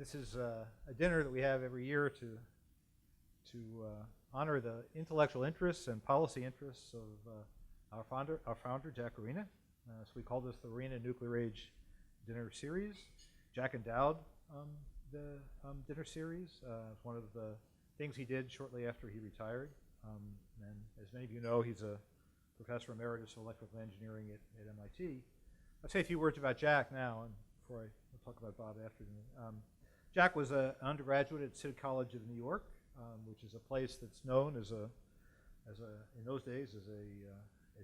This is a dinner that we have every year to honor the intellectual interests and policy interests of our founder, Jack Ruina. So we call this the Ruina Nuclear Age Dinner Series. Jack endowed the dinner series. It's one of the things he did shortly after he retired. And as many of you know, he's a professor emeritus of electrical engineering at MIT. I'll say a few words about Jack now, and before we'll talk about Bob after. Jack was an undergraduate at City College of New York, which is a place that's known as in those days as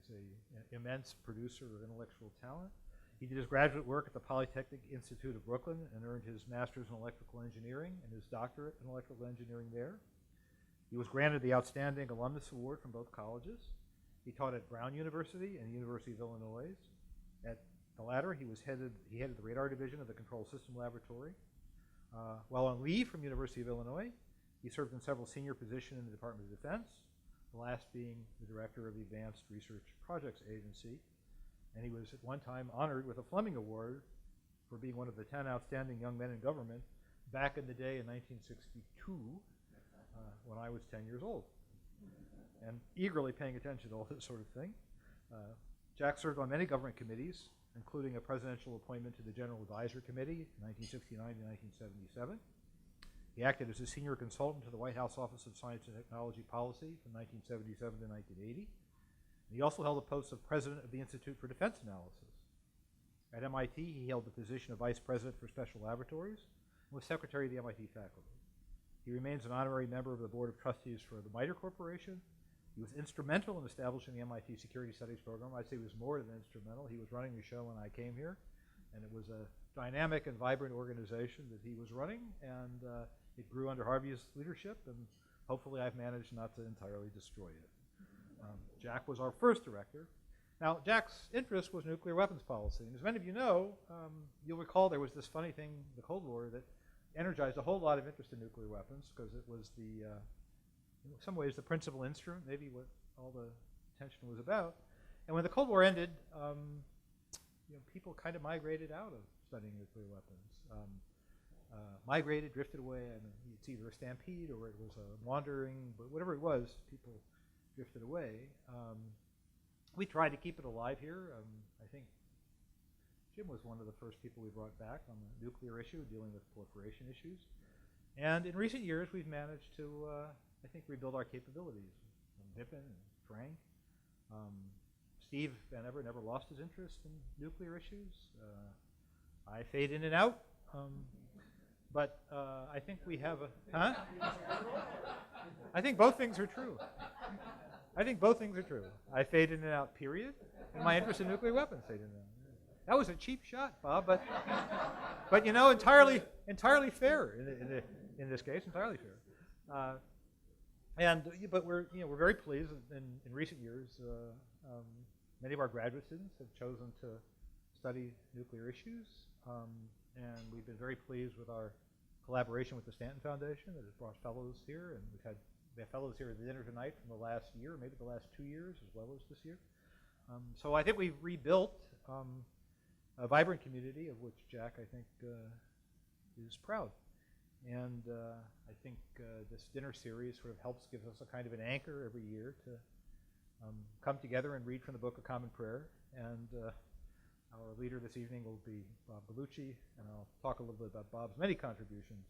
a immense producer of intellectual talent. He did his graduate work at the Polytechnic Institute of Brooklyn and earned his master's in electrical engineering and his doctorate in electrical engineering there. He was granted the Outstanding Alumnus Award from both colleges. He taught at Brown University and the University of Illinois. At the latter, he headed the radar division of the Control System Laboratory. While on leave from University of Illinois, he served in several senior positions in the Department of Defense, the last being the director of the Advanced Research Projects Agency. And he was at one time honored with a Fleming Award for being one of the 10 outstanding young men in government back in the day in 1962 when I was 10 years old, and eagerly paying attention to all this sort of thing. Jack served on many government committees, including a presidential appointment to the General Advisory Committee in 1969 to 1977. He acted as a senior consultant to the White House Office of Science and Technology Policy from 1977 to 1980. And he also held the post of president of the Institute for Defense Analysis. At MIT, he held the position of vice president for special laboratories and was secretary of the MIT faculty. He remains an honorary member of the board of trustees for the MITRE Corporation. He was instrumental in establishing the MIT Security Studies program. I'd say he was more than instrumental. He was running the show when I came here, and it was a dynamic and vibrant organization that he was running, and it grew under Harvey's leadership, and hopefully I've managed not to entirely destroy it. Jack was our first director. Now, Jack's interest was nuclear weapons policy, and as many of you know, you'll recall there was this funny thing, the Cold War, that energized a whole lot of interest in nuclear weapons because it was in some ways the principal instrument, maybe what all the attention was about. And when the Cold War ended, people kind of migrated out of studying nuclear weapons. Migrated, drifted away, and it's either a stampede or it was a wandering, but whatever it was, people drifted away. We tried to keep it alive here. I think Jim was one of the first people we brought back on the nuclear issue, dealing with proliferation issues. And in recent years, we've managed to, I think, rebuild our capabilities. Vipin and Frank. Steve Van Ever never lost his interest in nuclear issues. I fade in and out. But I think we have a, I think both things are true. I think both things are true. I fade in and out, period, and my interest in nuclear weapons faded in and out. That was a cheap shot, Bob, but you know, entirely fair in this case, entirely fair. But we're very pleased in recent years. Many of our graduate students have chosen to study nuclear issues. And we've been very pleased with our collaboration with the Stanton Foundation that has brought fellows here, and we have fellows here at the dinner tonight from the last year, maybe the last 2 years, as well as this year. So I think we've rebuilt a vibrant community of which Jack, I think, is proud. And I think this dinner series sort of helps give us a kind of an anchor every year to come together and read from the Book of Common Prayer. And our leader this evening will be Bob Gallucci, and I'll talk a little bit about Bob's many contributions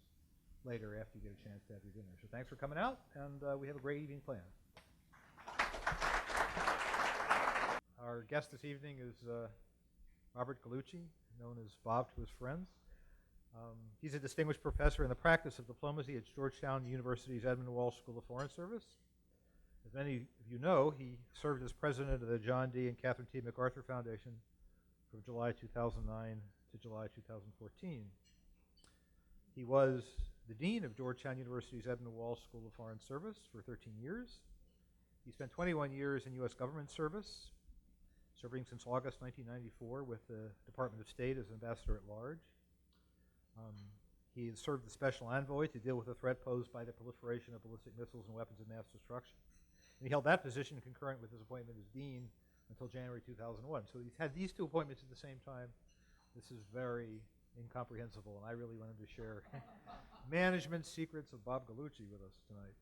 later after you get a chance to have your dinner. So thanks for coming out, and we have a great evening planned. Our guest this evening is Robert Gallucci, known as Bob to his friends. He's a distinguished professor in the practice of diplomacy at Georgetown University's Edmund Walsh School of Foreign Service. As many of you know, he served as president of the John D. and Catherine T. MacArthur Foundation from July 2009 to July 2014. He was the dean of Georgetown University's Edmund Walsh School of Foreign Service for 13 years. He spent 21 years in U.S. government service, serving since August 1994 with the Department of State as ambassador at large. He has served as special envoy to deal with the threat posed by the proliferation of ballistic missiles and weapons of mass destruction. And he held that position concurrent with his appointment as dean until January 2001. So he's had these two appointments at the same time. This is very incomprehensible, and I really wanted to share management secrets of Bob Gallucci with us tonight.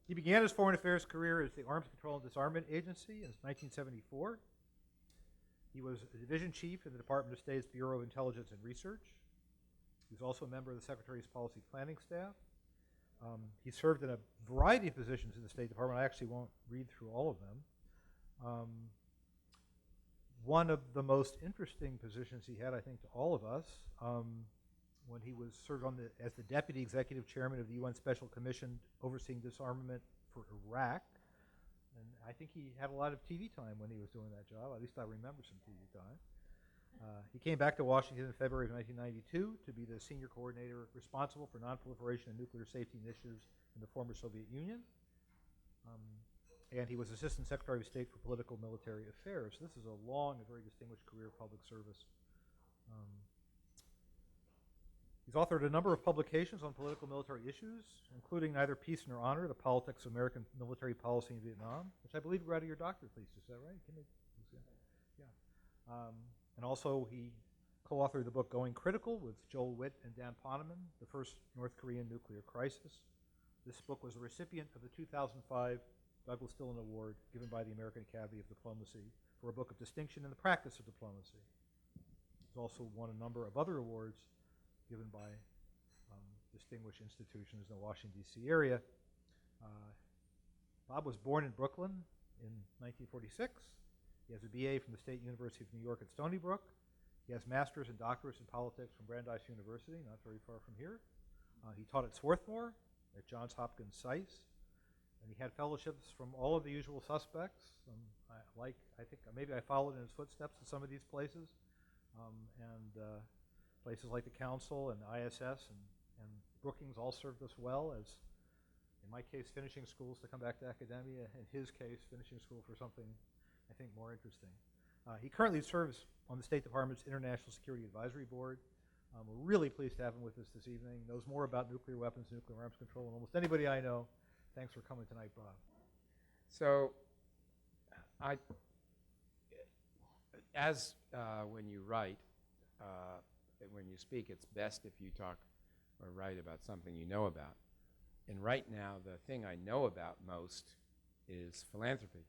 He began his foreign affairs career as the Arms Control and Disarmament Agency in 1974. He was a division chief in the Department of State's Bureau of Intelligence and Research. He was also a member of the Secretary's policy planning staff. He served in a variety of positions in the State Department. I actually won't read through all of them. One of the most interesting positions he had, I think, to all of us, when he was served as the Deputy Executive Chairman of the UN Special Commission overseeing disarmament for Iraq. And I think he had a lot of TV time when he was doing that job. At least I remember some TV time. He came back to Washington in February of 1992 to be the senior coordinator responsible for nonproliferation and nuclear safety initiatives in the former Soviet Union. And he was Assistant Secretary of State for Political Military Affairs. This is a long and very distinguished career of public service. He's authored a number of publications on political military issues, including Neither Peace Nor Honor, The Politics of American Military Policy in Vietnam, which I believe you got out of your doctorate thesis. Is that right? Yeah. And also he co-authored the book Going Critical with Joel Witt and Dan Poneman, The First North Korean Nuclear Crisis. This book was a recipient of the 2005 Douglas Dillon Award given by the American Academy of Diplomacy for a book of distinction in the practice of diplomacy. He's also won a number of other awards given by distinguished institutions in the Washington, D.C. area. Bob was born in Brooklyn in 1946. He has a BA from the State University of New York at Stony Brook. He has masters and doctorates in politics from Brandeis University, not very far from here. He taught at Swarthmore, at Johns Hopkins SAIS, and he had fellowships from all of the usual suspects. I think maybe I followed in his footsteps at some of these places, and places like the Council and ISS and Brookings all served us well as, in my case, finishing schools to come back to academia, in his case, finishing school for something, I think, more interesting. He currently serves on the State Department's International Security Advisory Board. We're really pleased to have him with us this evening. He knows more about nuclear weapons, nuclear arms control than almost anybody I know. Thanks for coming tonight, Bob. So, when you write, when you speak, it's best if you talk or write about something you know about. And right now, the thing I know about most is philanthropy.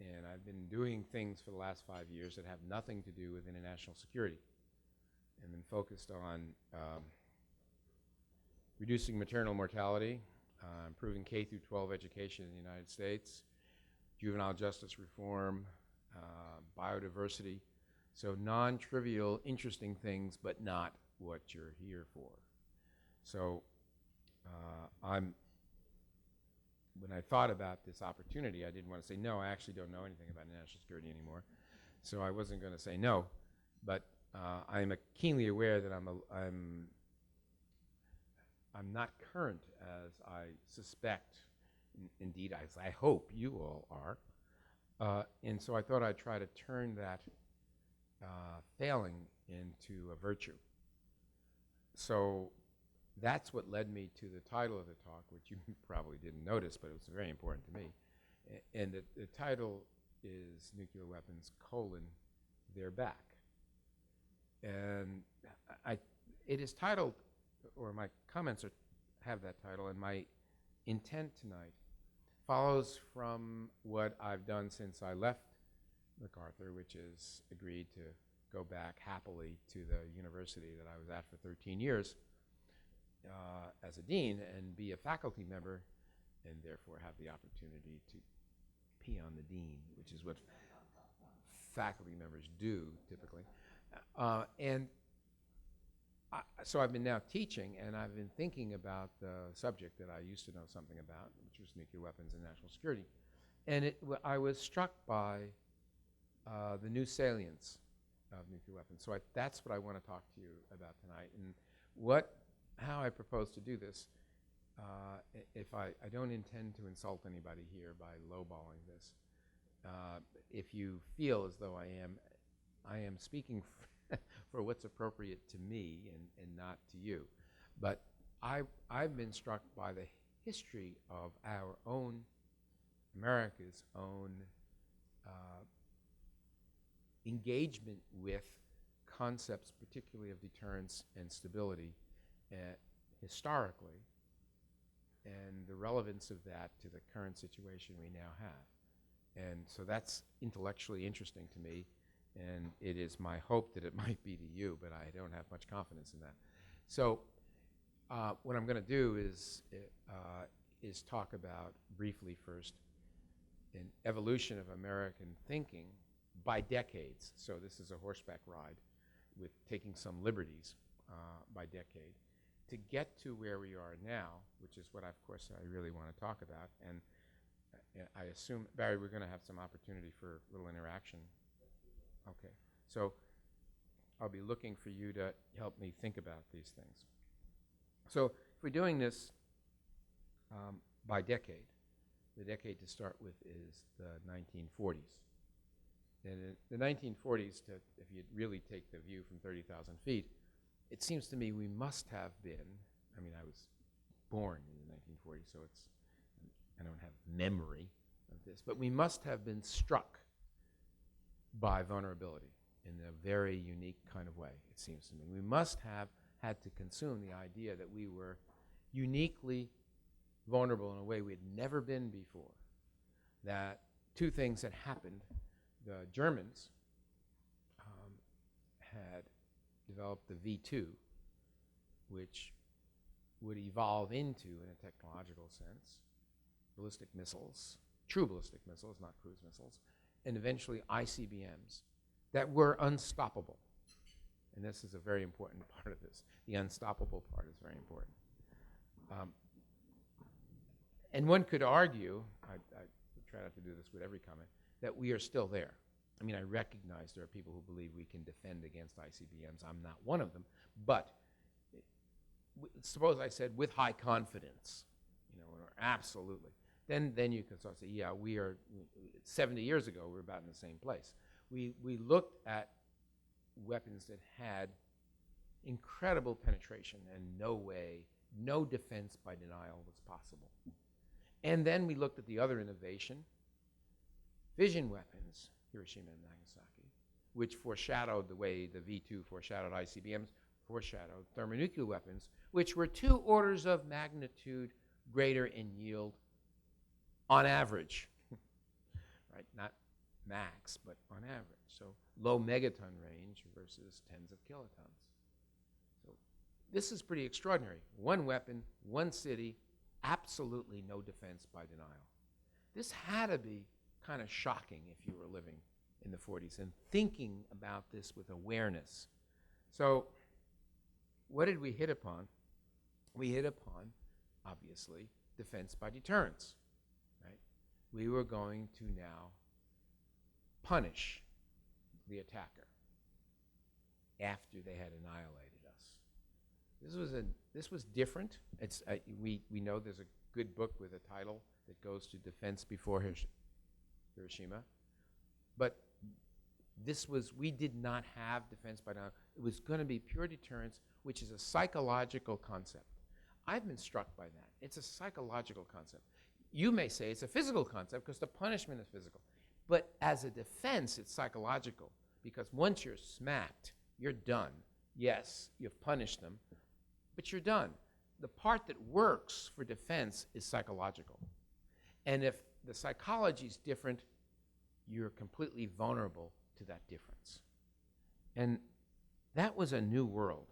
And I've been doing things for the last 5 years that have nothing to do with international security, and been focused on reducing maternal mortality, improving K through 12 education in the United States, juvenile justice reform, biodiversity. So non-trivial, interesting things, but not what you're here for. So when I thought about this opportunity, I didn't want to say, no, I actually don't know anything about national security anymore. So I wasn't going to say no, but I'm keenly aware that I'm not current as I suspect, indeed as I hope you all are. And so I thought I'd try to turn that failing into a virtue. So that's what led me to the title of the talk, which you probably didn't notice, but it was very important to me. And the title is Nuclear Weapons, They're Back. And it is titled, or my comments have that title, and my intent tonight follows from what I've done since I left MacArthur, which is agreed to go back happily to the university that I was at for 13 years as a dean and be a faculty member, and therefore have the opportunity to pee on the dean, which is what faculty members do typically. So I've been now teaching, and I've been thinking about the subject that I used to know something about, which was nuclear weapons and national security. And I was struck by the new salience of nuclear weapons. So that's what I want to talk to you about tonight. And how I propose to do this, if I don't intend to insult anybody here by lowballing this. If you feel as though I am speaking for what's appropriate to me and not to you. But I've been struck by the history of our own, America's own engagement with concepts, particularly of deterrence and stability, historically, and the relevance of that to the current situation we now have. And so that's intellectually interesting to me, and it is my hope that it might be to you, but I don't have much confidence in that. So what I'm going to do is talk about briefly first an evolution of American thinking by decades. So this is a horseback ride with taking some liberties by decade to get to where we are now, which is what, of course, I really want to talk about. And I assume, Barry, we're going to have some opportunity for a little interaction. Okay. So I'll be looking for you to help me think about these things. So if we're doing this by decade, the decade to start with is the 1940s. And in the 1940s, if you really take the view from 30,000 feet, it seems to me we must have been, I mean, I was born in the 1940s, so I don't have memory of this, but we must have been struck by vulnerability in a very unique kind of way, it seems to me. We must have had to consume the idea that we were uniquely vulnerable in a way we had never been before. That two things had happened. The Germans had developed the V2, which would evolve into, in a technological sense, ballistic missiles, true ballistic missiles, not cruise missiles, and eventually ICBMs that were unstoppable. And this is a very important part of this. The unstoppable part is very important. And one could argue, I try not to do this with every comment, that we are still there. I mean, I recognize there are people who believe we can defend against ICBMs. I'm not one of them. But suppose I said with high confidence, or absolutely, then you can sort of say, yeah, we are, 70 years ago, we were about in the same place. We looked at weapons that had incredible penetration and no defense by denial was possible. And then we looked at the other innovation, fission weapons, Hiroshima and Nagasaki, which foreshadowed the way the V2 foreshadowed ICBMs, foreshadowed thermonuclear weapons, which were 2 orders of magnitude greater in yield on average, right? Not max, but on average. So low megaton range versus tens of kilotons. So this is pretty extraordinary. One weapon, one city, absolutely no defense by denial. This had to be kind of shocking if you were living in the 40s and thinking about this with awareness. So what did we hit upon? We hit upon, obviously, defense by deterrence, right? We were going to now punish the attacker after they had annihilated us. This was different. We know there's a good book with a title that goes to Defense Before Hiroshima, but we did not have defense by denial. It was going to be pure deterrence, which is a psychological concept. I've been struck by that. It's a psychological concept. You may say it's a physical concept because the punishment is physical, but as a defense, it's psychological because once you're smacked, you're done. Yes, you've punished them, but you're done. The part that works for defense is psychological. And if the psychology is different, you're completely vulnerable to that difference. And that was a new world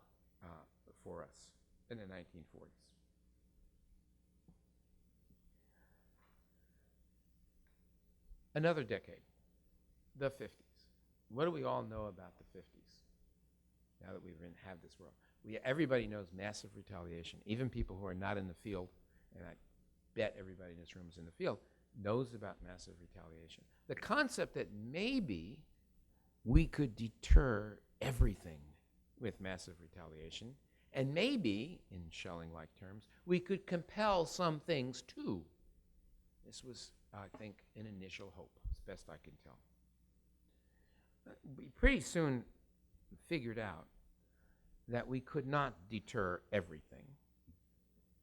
for us in the 1940s. Another decade, the 50s. What do we all know about the 50s now that we have this world? Everybody knows massive retaliation. Even people who are not in the field, and I bet everybody in this room is in the field, knows about massive retaliation. The concept that maybe we could deter everything with massive retaliation, and maybe, in Schelling-like terms, we could compel some things too. This was, I think, an initial hope, as best I can tell. We pretty soon figured out that we could not deter everything,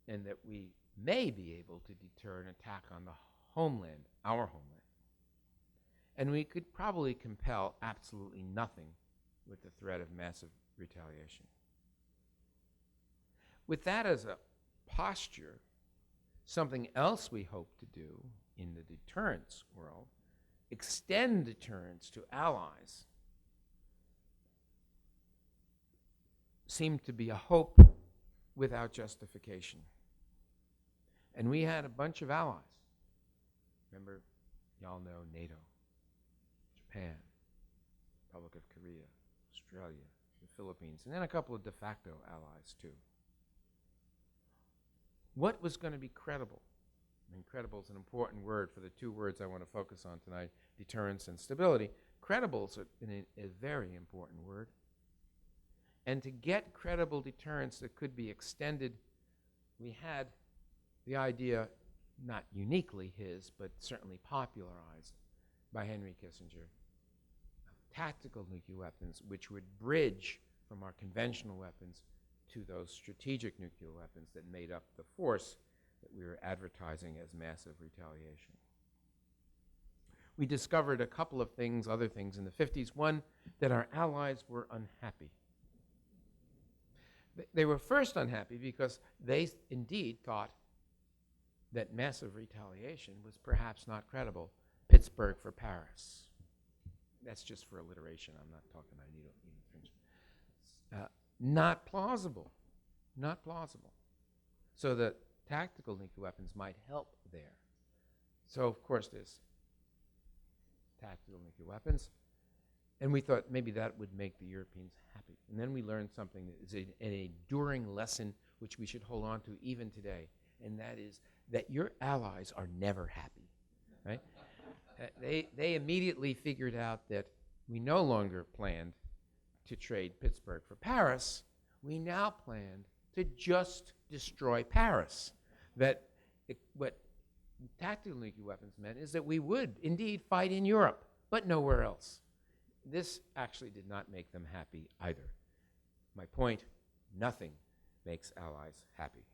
and that we may be able to deter an attack on the homeland, our homeland. And we could probably compel absolutely nothing with the threat of massive retaliation. With that as a posture, something else we hope to do in the deterrence world, extend deterrence to allies, seemed to be a hope without justification. And we had a bunch of allies. Remember, y'all know NATO, Japan, Republic of Korea, Australia, the Philippines, and then a couple of de facto allies too. What was going to be credible? I mean, credible is an important word for the two words I want to focus on tonight, deterrence and stability. Credible is a very important word. And to get credible deterrence that could be extended, we had the idea, not uniquely his, but certainly popularized by Henry Kissinger, of tactical nuclear weapons, which would bridge from our conventional weapons to those strategic nuclear weapons that made up the force that we were advertising as massive retaliation. We discovered a couple of things, other things in the 50s. One, that our allies were unhappy. They were first unhappy because they indeed thought that massive retaliation was perhaps not credible. Pittsburgh for Paris. That's just for alliteration. I'm not talking, I need infringement. Not plausible. Not plausible. So the tactical nuclear weapons might help there. So, of course, there's tactical nuclear weapons. And we thought maybe that would make the Europeans happy. And then we learned something that is an enduring lesson which we should hold on to even today, and that is that your allies are never happy, right? They immediately figured out that we no longer planned to trade Pittsburgh for Paris. We now planned to just destroy Paris. What tactical nuclear weapons meant is that we would indeed fight in Europe, but nowhere else. This actually did not make them happy either. My point, nothing makes allies happy.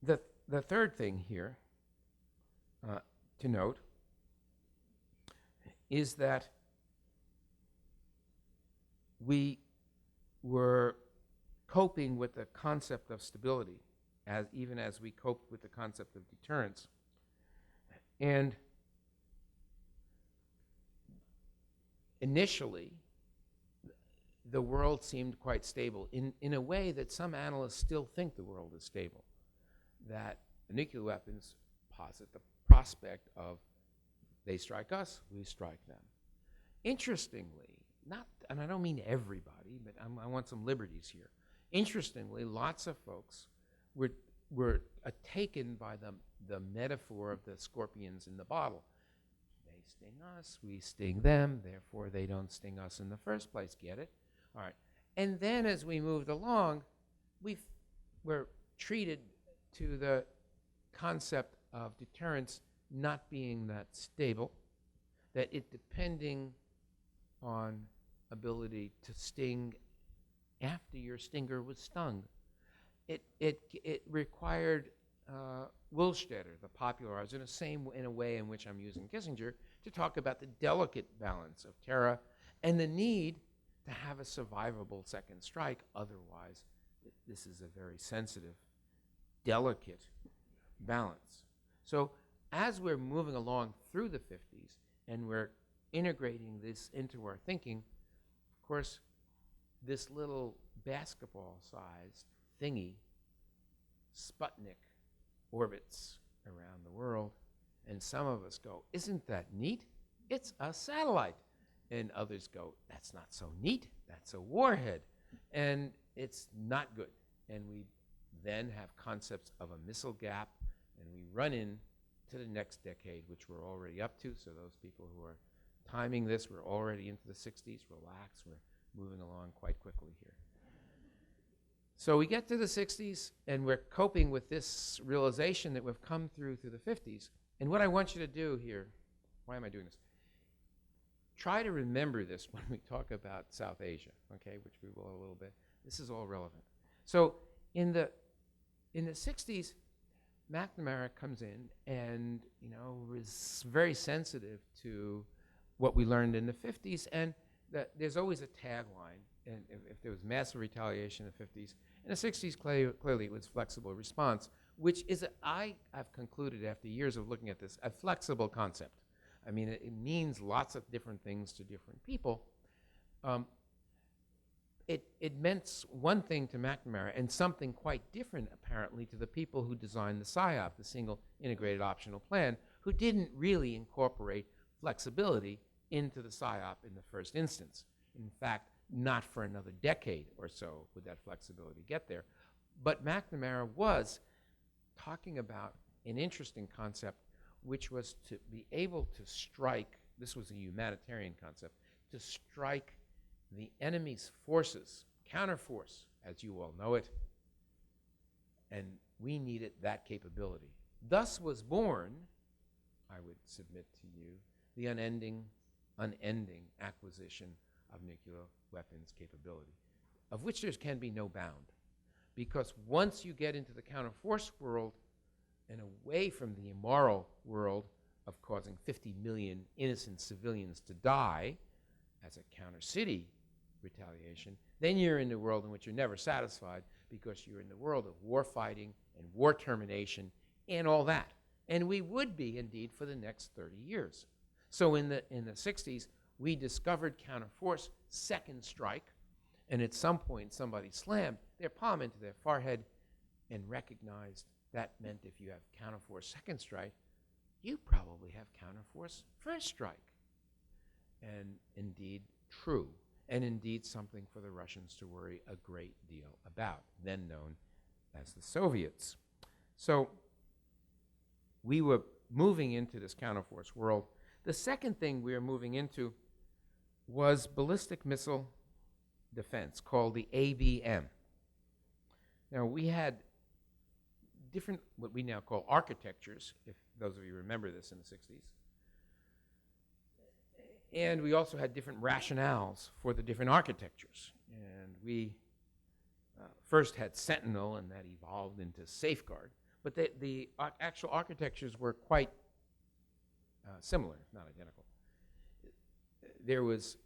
The third thing here to note is that we were coping with the concept of stability, even as we coped with the concept of deterrence. And initially, the world seemed quite stable in a way that some analysts still think the world is stable, that the nuclear weapons posit the prospect of they strike us, we strike them. Interestingly, and I don't mean everybody, but I want some liberties here. Interestingly, lots of folks were taken by the metaphor of the scorpions in the bottle. They sting us, we sting them, therefore they don't sting us in the first place. Get it? All right. And then as we moved along, we're treated to the concept of deterrence not being that stable, that it depending on ability to sting after your stinger was stung. It required Wohlstetter, the popularizer, in a way in which I'm using Kissinger, to talk about the delicate balance of terror and the need to have a survivable second strike. Otherwise, this is a very sensitive, delicate balance. So as we're moving along through the 50s and we're integrating this into our thinking, of course, this little basketball-sized thingy, Sputnik, orbits around the world, and some of us go, isn't that neat? It's a satellite. And others go, that's not so neat, that's a warhead. And it's not good. And we then have concepts of a missile gap, and we run in to the next decade, which we're already up to. So those people who are timing this, we're already into the 60s. Relax, we're moving along quite quickly here. So we get to the 60s, and we're coping with this realization that we've come through the 50s. And what I want you to do here, why am I doing this? Try to remember this when we talk about South Asia, okay, which we will a little bit. This is all relevant. So in the 60s, McNamara comes in and, is very sensitive to what we learned in the 50s and that there's always a tagline, and if there was massive retaliation in the 50s, in the 60s, clearly it was flexible response, which is, I've concluded after years of looking at this, a flexible concept. I mean, it means lots of different things to different people. It meant one thing to McNamara and something quite different, apparently, to the people who designed the SIOP, the Single Integrated Optional Plan, who didn't really incorporate flexibility into the SIOP in the first instance. In fact, not for another decade or so would that flexibility get there. But McNamara was talking about an interesting concept, which was to be able to strike, this was a humanitarian concept, to strike the enemy's forces, counterforce, as you all know it, and we needed that capability. Thus was born, I would submit to you, the unending acquisition of nuclear weapons capability, of which there can be no bound. Because once you get into the counterforce world and away from the immoral world of causing 50 million innocent civilians to die as a counter-city retaliation, then you're in the world in which you're never satisfied, because you're in the world of war fighting and war termination and all that. And we would be, indeed, for the next 30 years. So in the 60s, we discovered counterforce, second strike, and at some point somebody slammed their palm into their forehead and recognized that meant if you have counterforce second strike, you probably have counterforce first strike. And indeed true, and indeed something for the Russians to worry a great deal about, then known as the Soviets. So we were moving into this counterforce world. The second thing we were moving into was ballistic missile defense, called the ABM. Now, we had different, what we now call architectures, if those of you remember this in the 60s. And we also had different rationales for the different architectures. And we first had Sentinel, and that evolved into Safeguard. But the actual architectures were quite similar, if not identical. There was,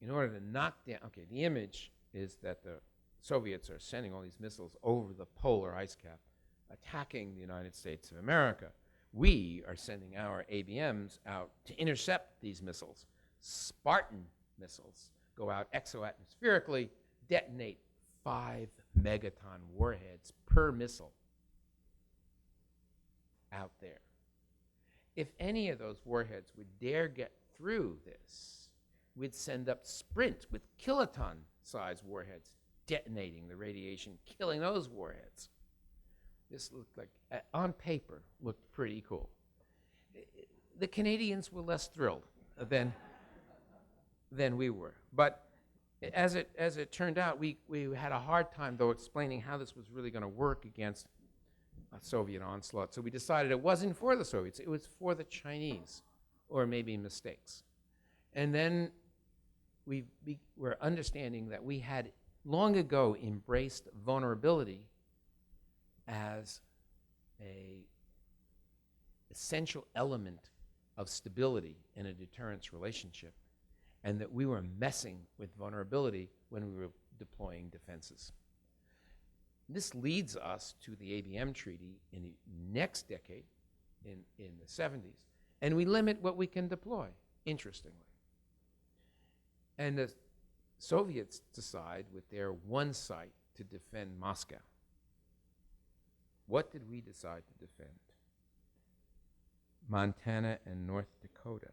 in order to knock down, okay, the image is that the Soviets are sending all these missiles over the polar ice cap, attacking the United States of America. We are sending our ABMs out to intercept these missiles. Spartan missiles go out exoatmospherically, detonate 5 megaton warheads per missile out there. If any of those warheads would dare get through this, we'd send up Sprint with kiloton-sized warheads, detonating the radiation, killing those warheads. This looked like, on paper, looked pretty cool. The Canadians were less thrilled than we were. But as it turned out, we had a hard time, though, explaining how this was really going to work against a Soviet onslaught. So we decided it wasn't for the Soviets, it was for the Chinese, or maybe mistakes. And then we were understanding that we had long ago embraced vulnerability as an essential element of stability in a deterrence relationship, and that we were messing with vulnerability when we were deploying defenses. This leads us to the ABM treaty in the next decade, in the 70s, and we limit what we can deploy, interestingly. And the Soviets decide with their one site to defend Moscow. What did we decide to defend? Montana and North Dakota,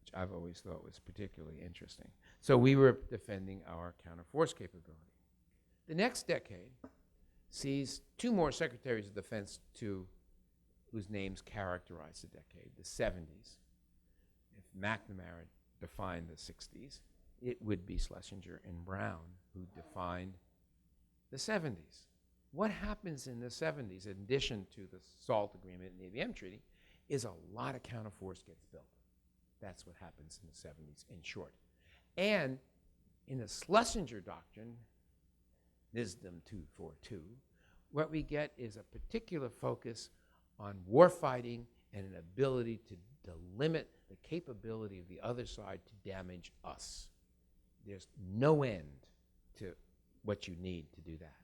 which I've always thought was particularly interesting. So we were defending our counterforce capability. The next decade sees 2 more secretaries of defense whose names characterize the decade, the 70s. If McNamara defined the 60s, it would be Schlesinger and Brown who defined the 70s. What happens in the 70s, in addition to the SALT agreement and the ABM treaty, is a lot of counterforce gets built. That's what happens in the 70s, in short. And in the Schlesinger doctrine, NISDM 242, what we get is a particular focus on warfighting and an ability to delimit the capability of the other side to damage us. There's no end to what you need to do that.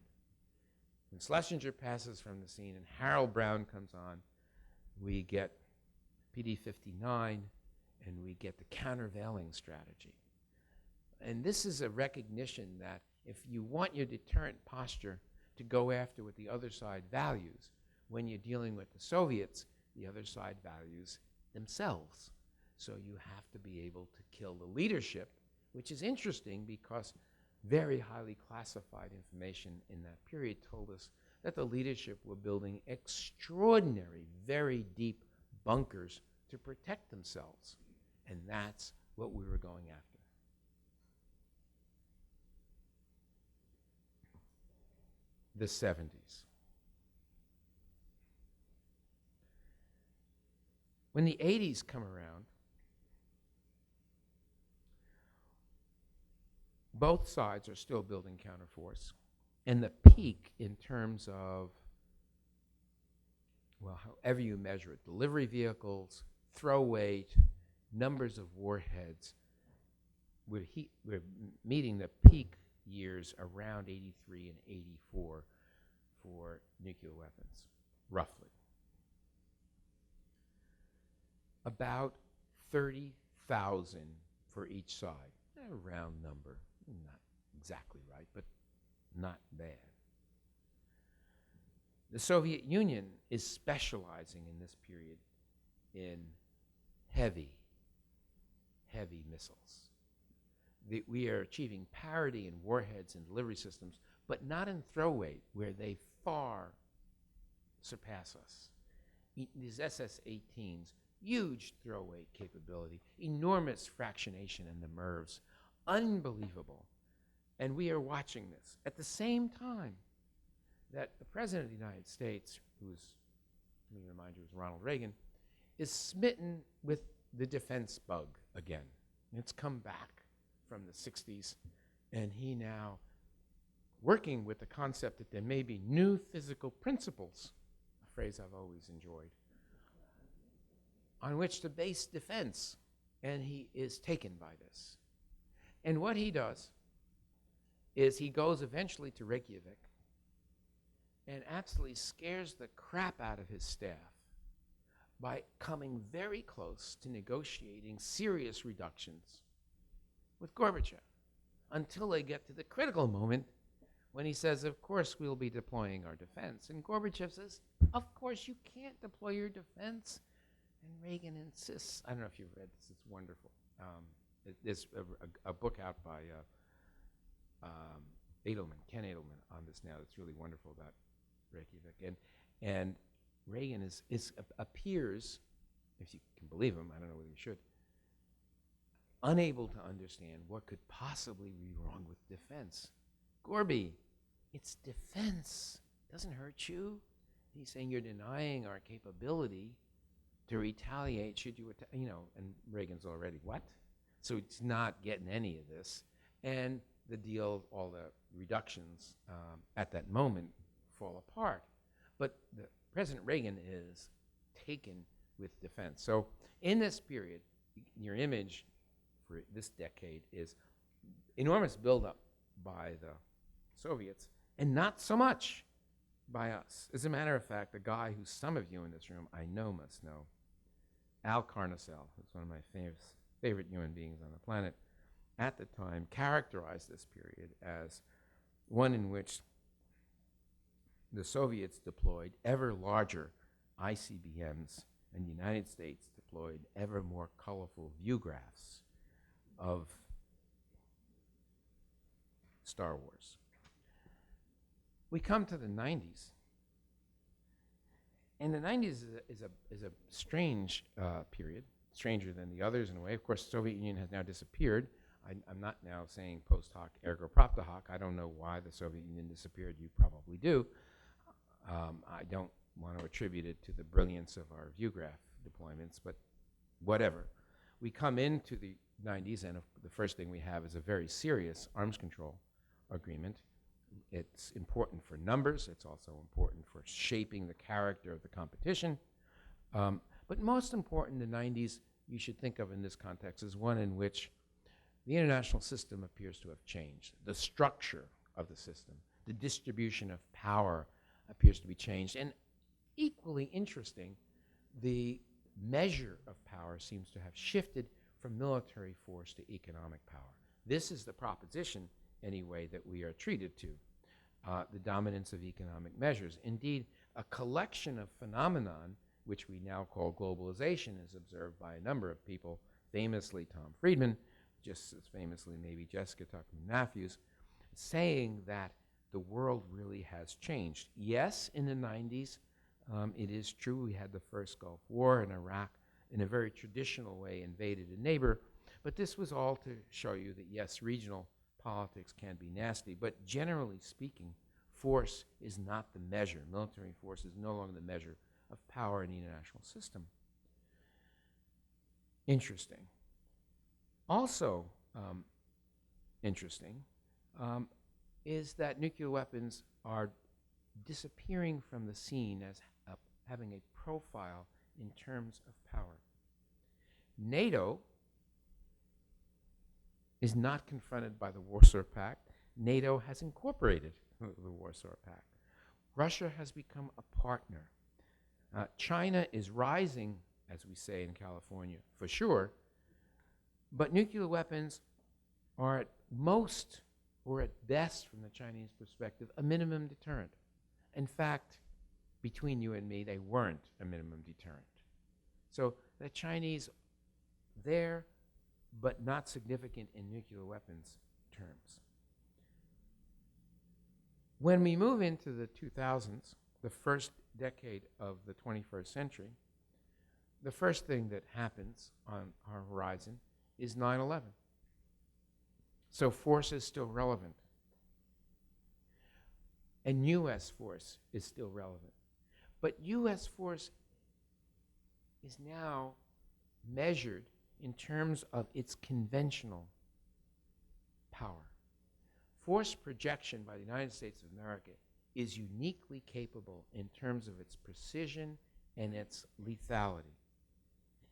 When Schlesinger passes from the scene and Harold Brown comes on, we get PD-59 and we get the countervailing strategy. And this is a recognition that if you want your deterrent posture to go after what the other side values, when you're dealing with the Soviets, the other side values themselves. So you have to be able to kill the leadership, which is interesting because very highly classified information in that period told us that the leadership were building extraordinary, very deep bunkers to protect themselves. And that's what we were going after. The 70s. When the 80s come around, both sides are still building counterforce, and the peak in terms of, well, however you measure it, delivery vehicles, throw weight, numbers of warheads, we're meeting the peak years around 83 and 84 for nuclear weapons, roughly. About 30,000 for each side. A round number, not exactly right, but not bad. The Soviet Union is specializing in this period in heavy missiles. We are achieving parity in warheads and delivery systems, but not in throw weight, where they far surpass us. These SS-18s, huge throw weight capability, enormous fractionation in the MIRVs, unbelievable. And we are watching this at the same time that the President of the United States, who's, let me remind you, was Ronald Reagan, is smitten with the defense bug again. It's come back from the 60s, and he now working with the concept that there may be new physical principles, a phrase I've always enjoyed, on which to base defense, and he is taken by this. And what he does is he goes eventually to Reykjavik and absolutely scares the crap out of his staff by coming very close to negotiating serious reductions with Gorbachev until they get to the critical moment when he says, of course, we'll be deploying our defense. And Gorbachev says, of course, you can't deploy your defense. And Reagan insists. I don't know if you've read this. It's wonderful. There's a book out by Ken Edelman on this now. It's really wonderful about Reykjavik. And Reagan appears, if you can believe him, I don't know whether you should, unable to understand what could possibly be wrong with defense. Gorby, it's defense. Doesn't hurt you. He's saying you're denying our capability to retaliate should you, and Reagan's already, what? So it's not getting any of this. And the deal, all the reductions at that moment fall apart. But President Reagan is taken with defense. So in this period, your image for this decade is enormous buildup by the Soviets and not so much by us. As a matter of fact, a guy who some of you in this room I know must know, Al Carnicel, who's one of my favorite human beings on the planet, at the time characterized this period as one in which the Soviets deployed ever larger ICBMs and the United States deployed ever more colorful view graphs of Star Wars. We come to the 90s. And the 90s is a strange period, stranger than the others in a way. Of course, the Soviet Union has now disappeared. I'm not now saying post hoc ergo propter hoc. I don't know why the Soviet Union disappeared. You probably do. I don't want to attribute it to the brilliance of our view graph deployments, but whatever. We come into the 90s, and the first thing we have is a very serious arms control agreement. It's important for numbers. It's also important for shaping the character of the competition. But most important in the 90s, you should think of in this context as one in which the international system appears to have changed. The structure of the system, the distribution of power appears to be changed. And equally interesting, the measure of power seems to have shifted from military force to economic power. This is the proposition, anyway, that we are treated to, the dominance of economic measures. Indeed, a collection of phenomenon, which we now call globalization, is observed by a number of people, famously Tom Friedman, just as famously maybe Jessica Tuckman-Matthews, saying that the world really has changed. Yes, in the 90s, it is true we had the first Gulf War, and Iraq, in a very traditional way, invaded a neighbor, but this was all to show you that, yes, regional politics can be nasty, but generally speaking, force is not the measure. Military force is no longer the measure of power in the international system. Interesting. Also interesting is that nuclear weapons are disappearing from the scene as having a profile in terms of power. NATO is not confronted by the Warsaw Pact. NATO has incorporated the Warsaw Pact. Russia has become a partner. China is rising, as we say in California, for sure, but nuclear weapons are at most, or at best from the Chinese perspective, a minimum deterrent. In fact, between you and me, they weren't a minimum deterrent. So the Chinese there, but not significant in nuclear weapons terms. When we move into the 2000s, the first decade of the 21st century, the first thing that happens on our horizon is 9/11. So force is still relevant. And U.S. force is still relevant. But U.S. force is now measured in terms of its conventional power. Force projection by the United States of America is uniquely capable in terms of its precision and its lethality.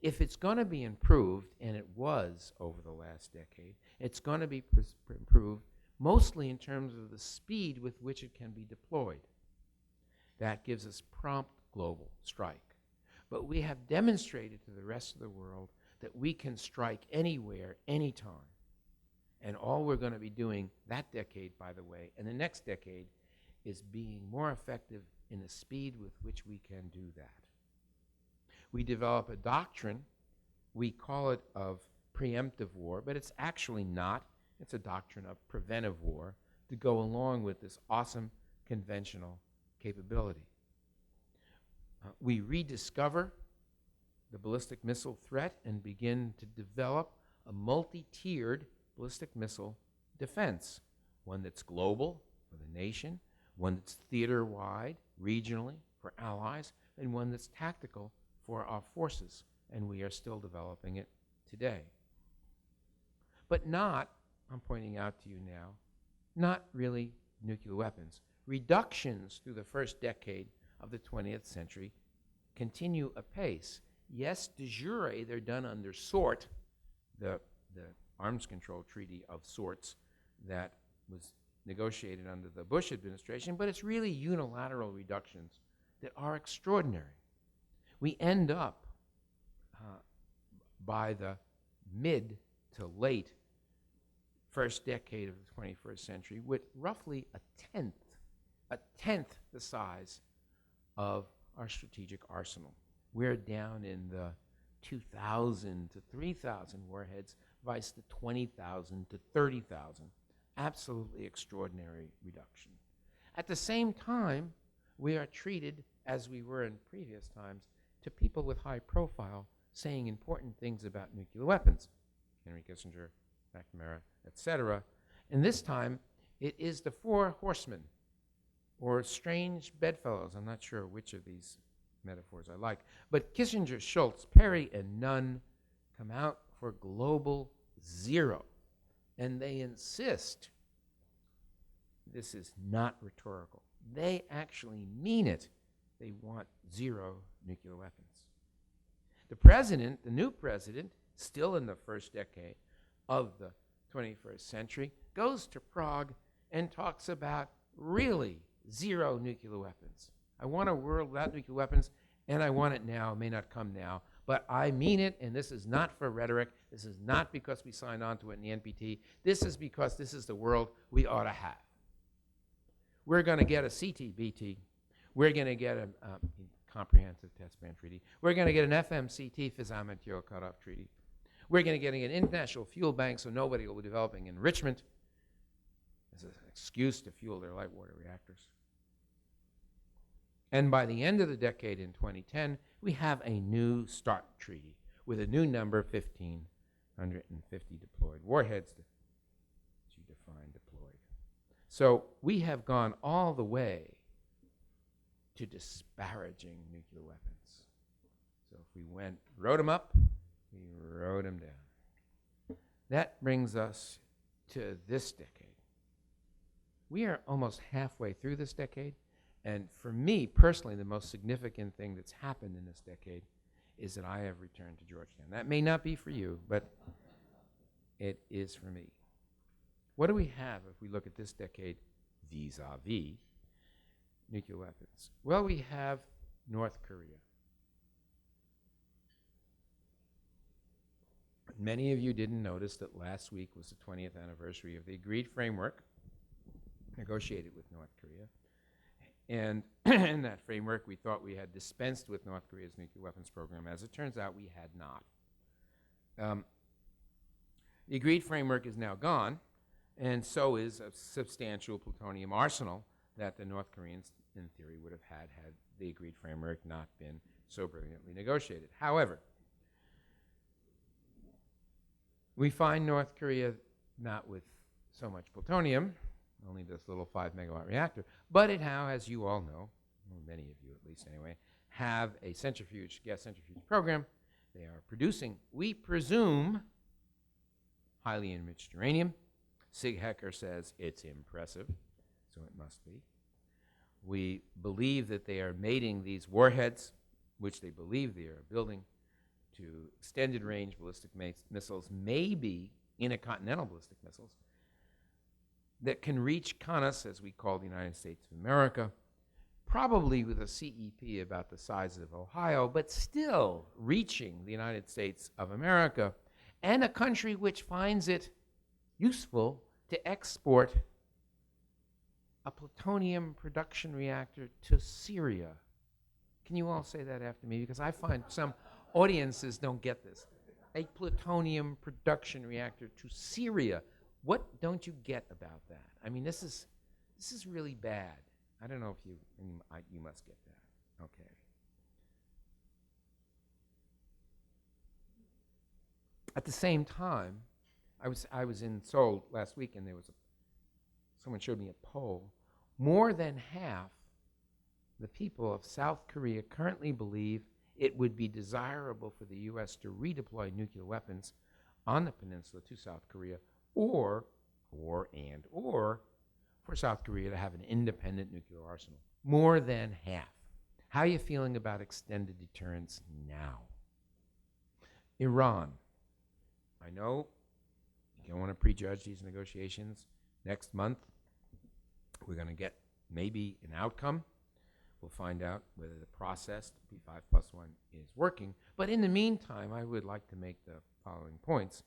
If it's going to be improved, and it was over the last decade, it's going to be improved mostly in terms of the speed with which it can be deployed. That gives us prompt global strike. But we have demonstrated to the rest of the world that we can strike anywhere, anytime. And all we're going to be doing that decade, by the way, and the next decade, is being more effective in the speed with which we can do that. We develop a doctrine, we call it of preemptive war, but it's actually not. It's a doctrine of preventive war to go along with this awesome conventional capability. We rediscover the ballistic missile threat and begin to develop a multi-tiered ballistic missile defense, one that's global for the nation, one that's theater-wide, regionally, for allies, and one that's tactical for our forces, and we are still developing it today. But not, I'm pointing out to you now, not really nuclear weapons. Reductions through the first decade of the 20th century continue apace. Yes, de jure, they're done under SORT, the arms control treaty of sorts that was negotiated under the Bush administration, but it's really unilateral reductions that are extraordinary. We end up by the mid to late first decade of the 21st century with roughly a tenth the size of our strategic arsenal. We're down in the 2,000 to 3,000 warheads, vice the 20,000 to 30,000. Absolutely extraordinary reduction. At the same time, we are treated, as we were in previous times, to people with high profile saying important things about nuclear weapons. Henry Kissinger, McNamara, etc. And this time, it is the four horsemen, or strange bedfellows. I'm not sure which of these metaphors I like. But Kissinger, Schultz, Perry, and Nunn come out for global zero. And they insist, this is not rhetorical, they actually mean it. They want zero nuclear weapons. The president, the new president, still in the first decade of the 21st century, goes to Prague and talks about really zero nuclear weapons. I want a world without nuclear weapons, and I want it now. It may not come now, but I mean it, and this is not for rhetoric. This is not because we signed on to it in the NPT. This is because this is the world we ought to have. We're going to get a CTBT. We're going to get a Comprehensive Test Ban Treaty. We're going to get an FMCT, Fissile Material Cutoff Treaty. We're going to get an international fuel bank so nobody will be developing enrichment as an excuse to fuel their light water reactors. And by the end of the decade in 2010, we have a new START treaty with a new number, 1,550 deployed warheads, as you define deployed. So we have gone all the way to disparaging nuclear weapons. So if we wrote them up, we wrote them down. That brings us to this decade. We are almost halfway through this decade, and for me personally, the most significant thing that's happened in this decade is that I have returned to Georgetown. That may not be for you, but it is for me. What do we have if we look at this decade vis-a-vis nuclear weapons? Well, we have North Korea. Many of you didn't notice that last week was the 20th anniversary of the agreed framework negotiated with North Korea. And in that framework, we thought we had dispensed with North Korea's nuclear weapons program. As it turns out, we had not. The agreed framework is now gone, and so is a substantial plutonium arsenal that the North Koreans, in theory, would have had the agreed framework not been so brilliantly negotiated. However, we find North Korea not with so much plutonium, only this little 5-megawatt reactor, but it now, as you all know, well, many of you at least anyway, have a gas centrifuge program. They are producing, we presume, highly enriched uranium. Sig Hecker says it's impressive, so it must be. We believe that they are mating these warheads, which they believe they are building, to extended range ballistic missiles, maybe intercontinental ballistic missiles, that can reach CONUS, as we call the United States of America, probably with a CEP about the size of Ohio, but still reaching the United States of America, and a country which finds it useful to export a plutonium production reactor to Syria. Can you all say that after me? Because I find some audiences don't get this. A plutonium production reactor to Syria. What don't you get about that? I mean, this is really bad. I don't know if you must get that. Okay. At the same time, I was in Seoul last week, and someone showed me a poll. More than half the people of South Korea currently believe it would be desirable for the U.S. to redeploy nuclear weapons on the peninsula to South Korea, or for South Korea to have an independent nuclear arsenal. More than half. How are you feeling about extended deterrence now? Iran. I know you don't want to prejudge these negotiations. Next month, we're going to get maybe an outcome. We'll find out whether the process, P5+1, is working. But in the meantime, I would like to make the following points.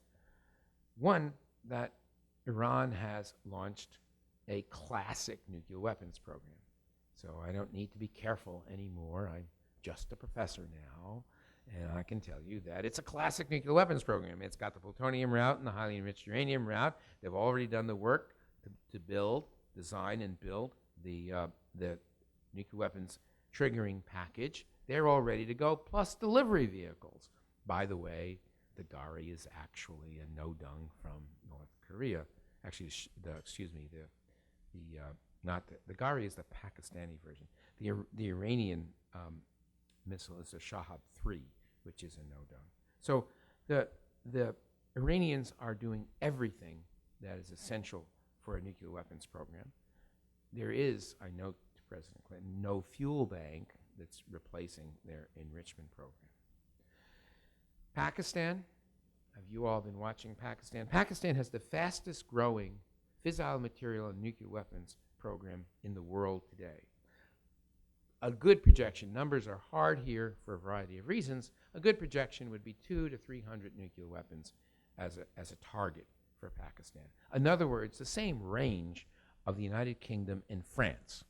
One, that Iran has launched a classic nuclear weapons program. So I don't need to be careful anymore. I'm just a professor now, and I can tell you that it's a classic nuclear weapons program. It's got the plutonium route and the highly enriched uranium route. They've already done the work to design and build the nuclear weapons triggering package. They're all ready to go, plus delivery vehicles. By the way, the Gari is actually a no-dung from North Korea. Actually, the Gari is the Pakistani version. The Iranian missile is the Shahab-3, which is a no-dung. So the Iranians are doing everything that is essential for a nuclear weapons program. There is, I note to President Clinton, no fuel bank that's replacing their enrichment program. Pakistan, have you all been watching Pakistan? Pakistan has the fastest growing fissile material and nuclear weapons program in the world today. A good projection, numbers are hard here for a variety of reasons, a good projection would be 200 to 300 nuclear weapons as a target for Pakistan. In other words, the same range of the United Kingdom and France.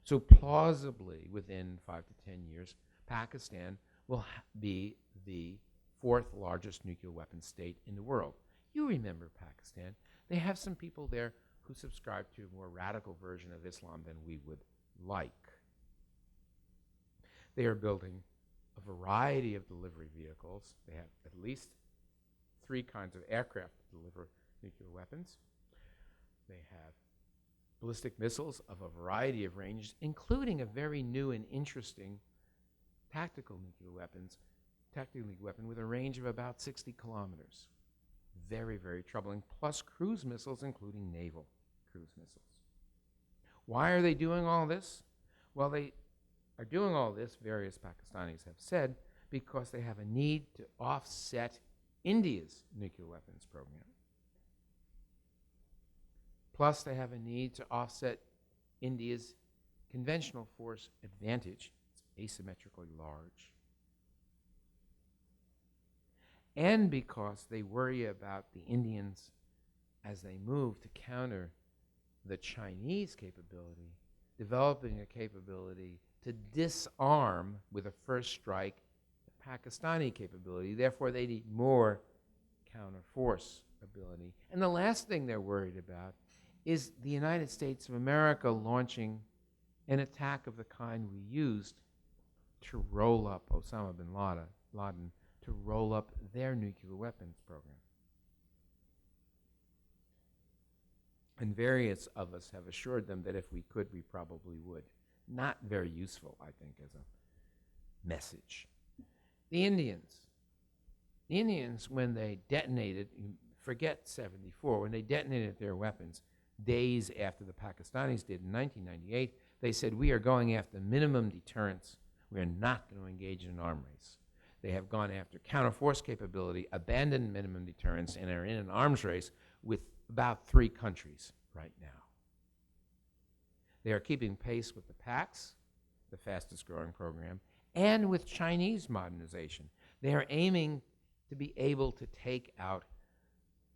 So plausibly, within 5 to 10 years, Pakistan will be the fourth largest nuclear weapons state in the world. You remember Pakistan. They have some people there who subscribe to a more radical version of Islam than we would like. They are building a variety of delivery vehicles. They have at least 3 kinds of aircraft to deliver nuclear weapons. They have ballistic missiles of a variety of ranges, including a very new and interesting tactical nuclear weapon with a range of about 60 kilometers. Very, very troubling, plus cruise missiles, including naval cruise missiles. Why are they doing all this? Well, they are doing all this, various Pakistanis have said, because they have a need to offset India's nuclear weapons program. Plus, they have a need to offset India's conventional force advantage. It's asymmetrically large. And because they worry about the Indians as they move to counter the Chinese capability, developing a capability to disarm with a first strike the Pakistani capability. Therefore, they need more counter-force ability. And the last thing they're worried about is the United States of America launching an attack of the kind we used to roll up Osama bin Laden, to roll up their nuclear weapons program. And various of us have assured them that if we could, we probably would. Not very useful, I think, as a message. The Indians, when they detonated, forget 74, when they detonated their weapons, days after the Pakistanis did in 1998, they said, we are going after minimum deterrence. We are not going to engage in an arm race. They have gone after counterforce capability, abandoned minimum deterrence, and are in an arms race with about 3 countries right now. They are keeping pace with the PAX, the fastest growing program, and with Chinese modernization. They are aiming to be able to take out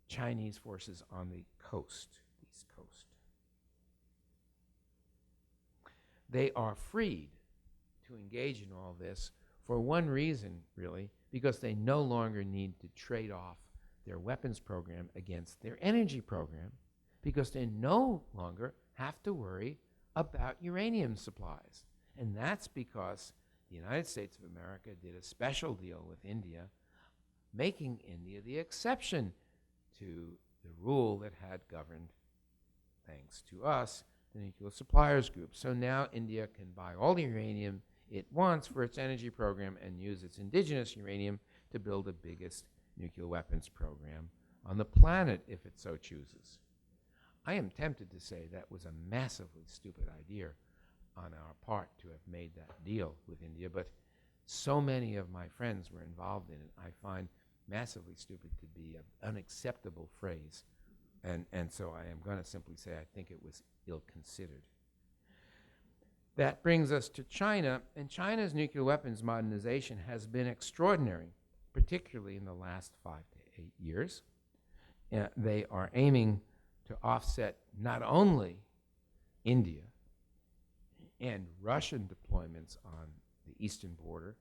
Chinese forces on the coast, East Coast. They are freed to engage in all this for one reason, really, because they no longer need to trade off their weapons program against their energy program, because they no longer have to worry about uranium supplies. And that's because the United States of America did a special deal with India, making India the exception to the rule that had governed, thanks to us, the Nuclear Suppliers Group. So now India can buy all the uranium it wants for its energy program and use its indigenous uranium to build the biggest nuclear weapons program on the planet if it so chooses. I am tempted to say that was a massively stupid idea on our part to have made that deal with India, but so many of my friends were involved in it. I find massively stupid to be an unacceptable phrase, and so I am going to simply say I think it was ill-considered. That brings us to China, and China's nuclear weapons modernization has been extraordinary, particularly in the last 5 to 8 years. They are aiming to offset not only India and Russian deployments on the eastern border,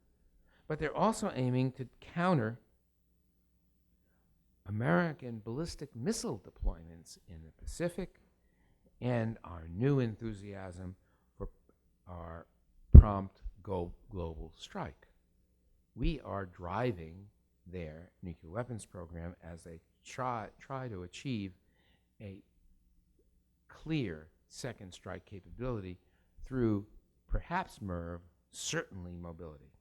but they're also aiming to counter American ballistic missile deployments in the Pacific and our new enthusiasm for our prompt global strike. We are driving their nuclear weapons program as they try to achieve a clear second strike capability through perhaps MIRV, certainly mobility.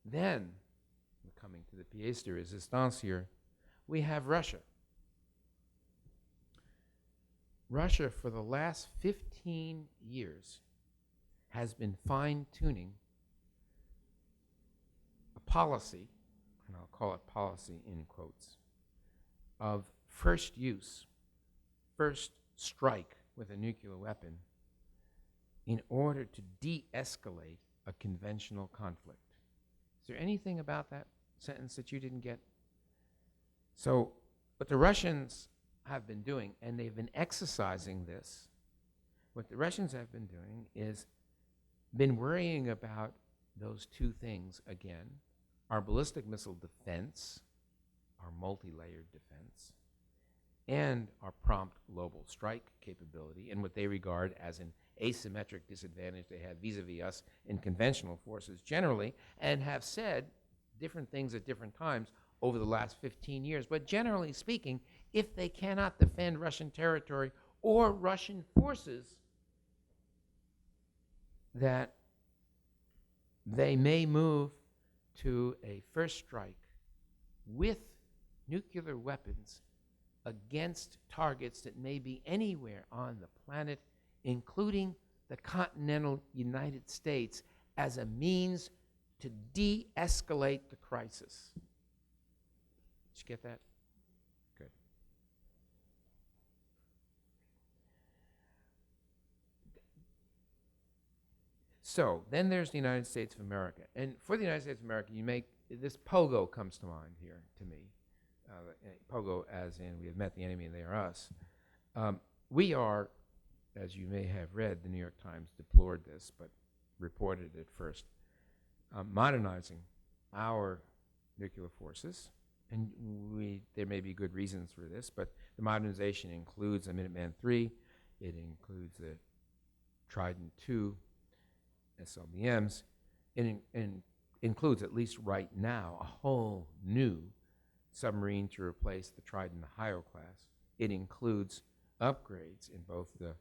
Then, we're coming to the pièce de résistance here, we have Russia. Russia, for the last 15 years, has been fine-tuning a policy and I'll call it policy in quotes, of first use, first strike with a nuclear weapon in order to de-escalate a conventional conflict. Is there anything about that sentence that you didn't get? So what the Russians have been doing, and they've been exercising this, what the Russians have been doing is been worrying about those two things again, our ballistic missile defense, our multi-layered defense, and our prompt global strike capability, and what they regard as an asymmetric disadvantage they have vis-a-vis us in conventional forces generally, and have said different things at different times over the last 15 years. But generally speaking, if they cannot defend Russian territory or Russian forces, that they may move to a first strike with nuclear weapons against targets that may be anywhere on the planet, including the continental United States, as a means to de-escalate the crisis. Did you get that? Good. So then there's the United States of America. And for the United States of America, you make, this pogo comes to mind here to me. Pogo as in we have met the enemy and they are us. We are, as you may have read, the New York Times deplored this, but reported it first, modernizing our nuclear forces. And there may be good reasons for this, but the modernization includes a Minuteman III, it includes the Trident II SLBMs, and includes, at least right now, a whole new submarine to replace the Trident Ohio class. It includes upgrades in both the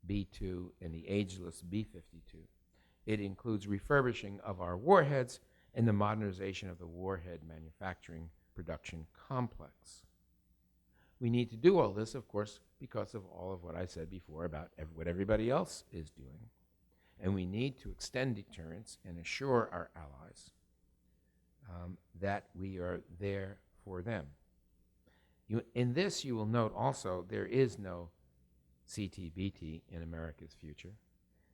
B-2 and the ageless B-52. It includes refurbishing of our warheads and the modernization of the warhead manufacturing production complex. We need to do all this, of course, because of all of what I said before about what everybody else is doing. And we need to extend deterrence and assure our allies that we are there for them. In this, you will note also there is no CTBT in America's future.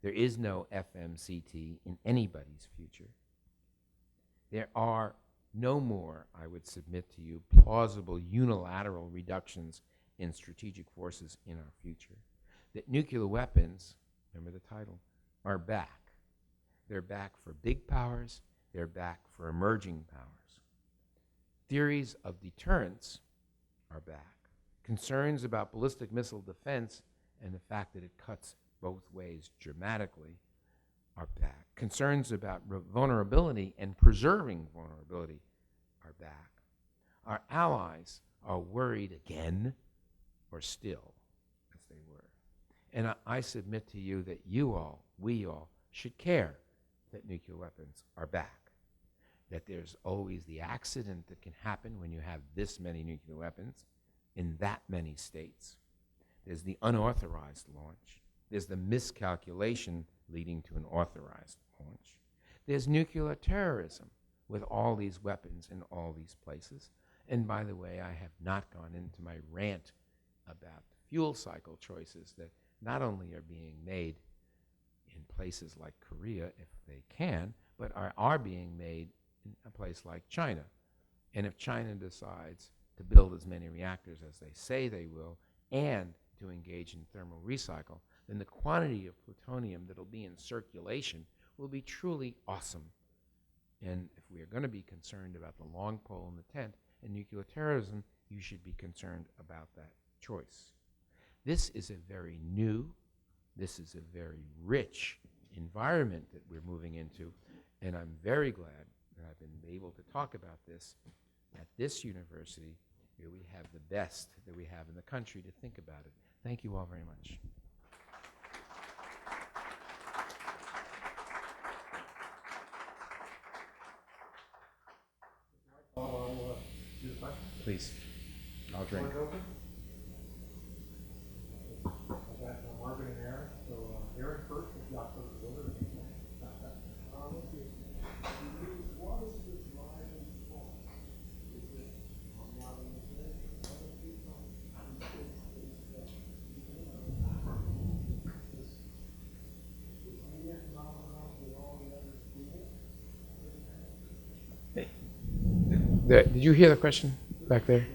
There is no FMCT in anybody's future. There are no more, I would submit to you, plausible unilateral reductions in strategic forces in our future. That nuclear weapons, remember the title, are back. They're back for big powers. They're back for emerging powers. Theories of deterrence are back. Concerns about ballistic missile defense and the fact that it cuts both ways dramatically are back. Concerns about vulnerability and preserving vulnerability are back. Our allies are worried again, or still, as they were. And I submit to you that you all, we all, should care that nuclear weapons are back. That there's always the accident that can happen when you have this many nuclear weapons in that many states. There's the unauthorized launch. There's the miscalculation leading to an authorized launch. There's nuclear terrorism with all these weapons in all these places. And by the way, I have not gone into my rant about the fuel cycle choices that not only are being made in places like Korea, if they can, but are being made in a place like China. And if China decides to build as many reactors as they say they will, and to engage in thermal recycle, then the quantity of plutonium that will be in circulation will be truly awesome. And if we are going to be concerned about the long pole in the tent and nuclear terrorism, you should be concerned about that choice. This is a very new, this is a very rich environment that we're moving into, and I'm very glad that I've been able to talk about this at this university where we have the best that we have in the country to think about it. Thank you all very much. Please, I'll drink. I've got Marvin and Aaron, so Aaron first, if y'all put it over. Let's see. What is the driving force Did you hear the question back there?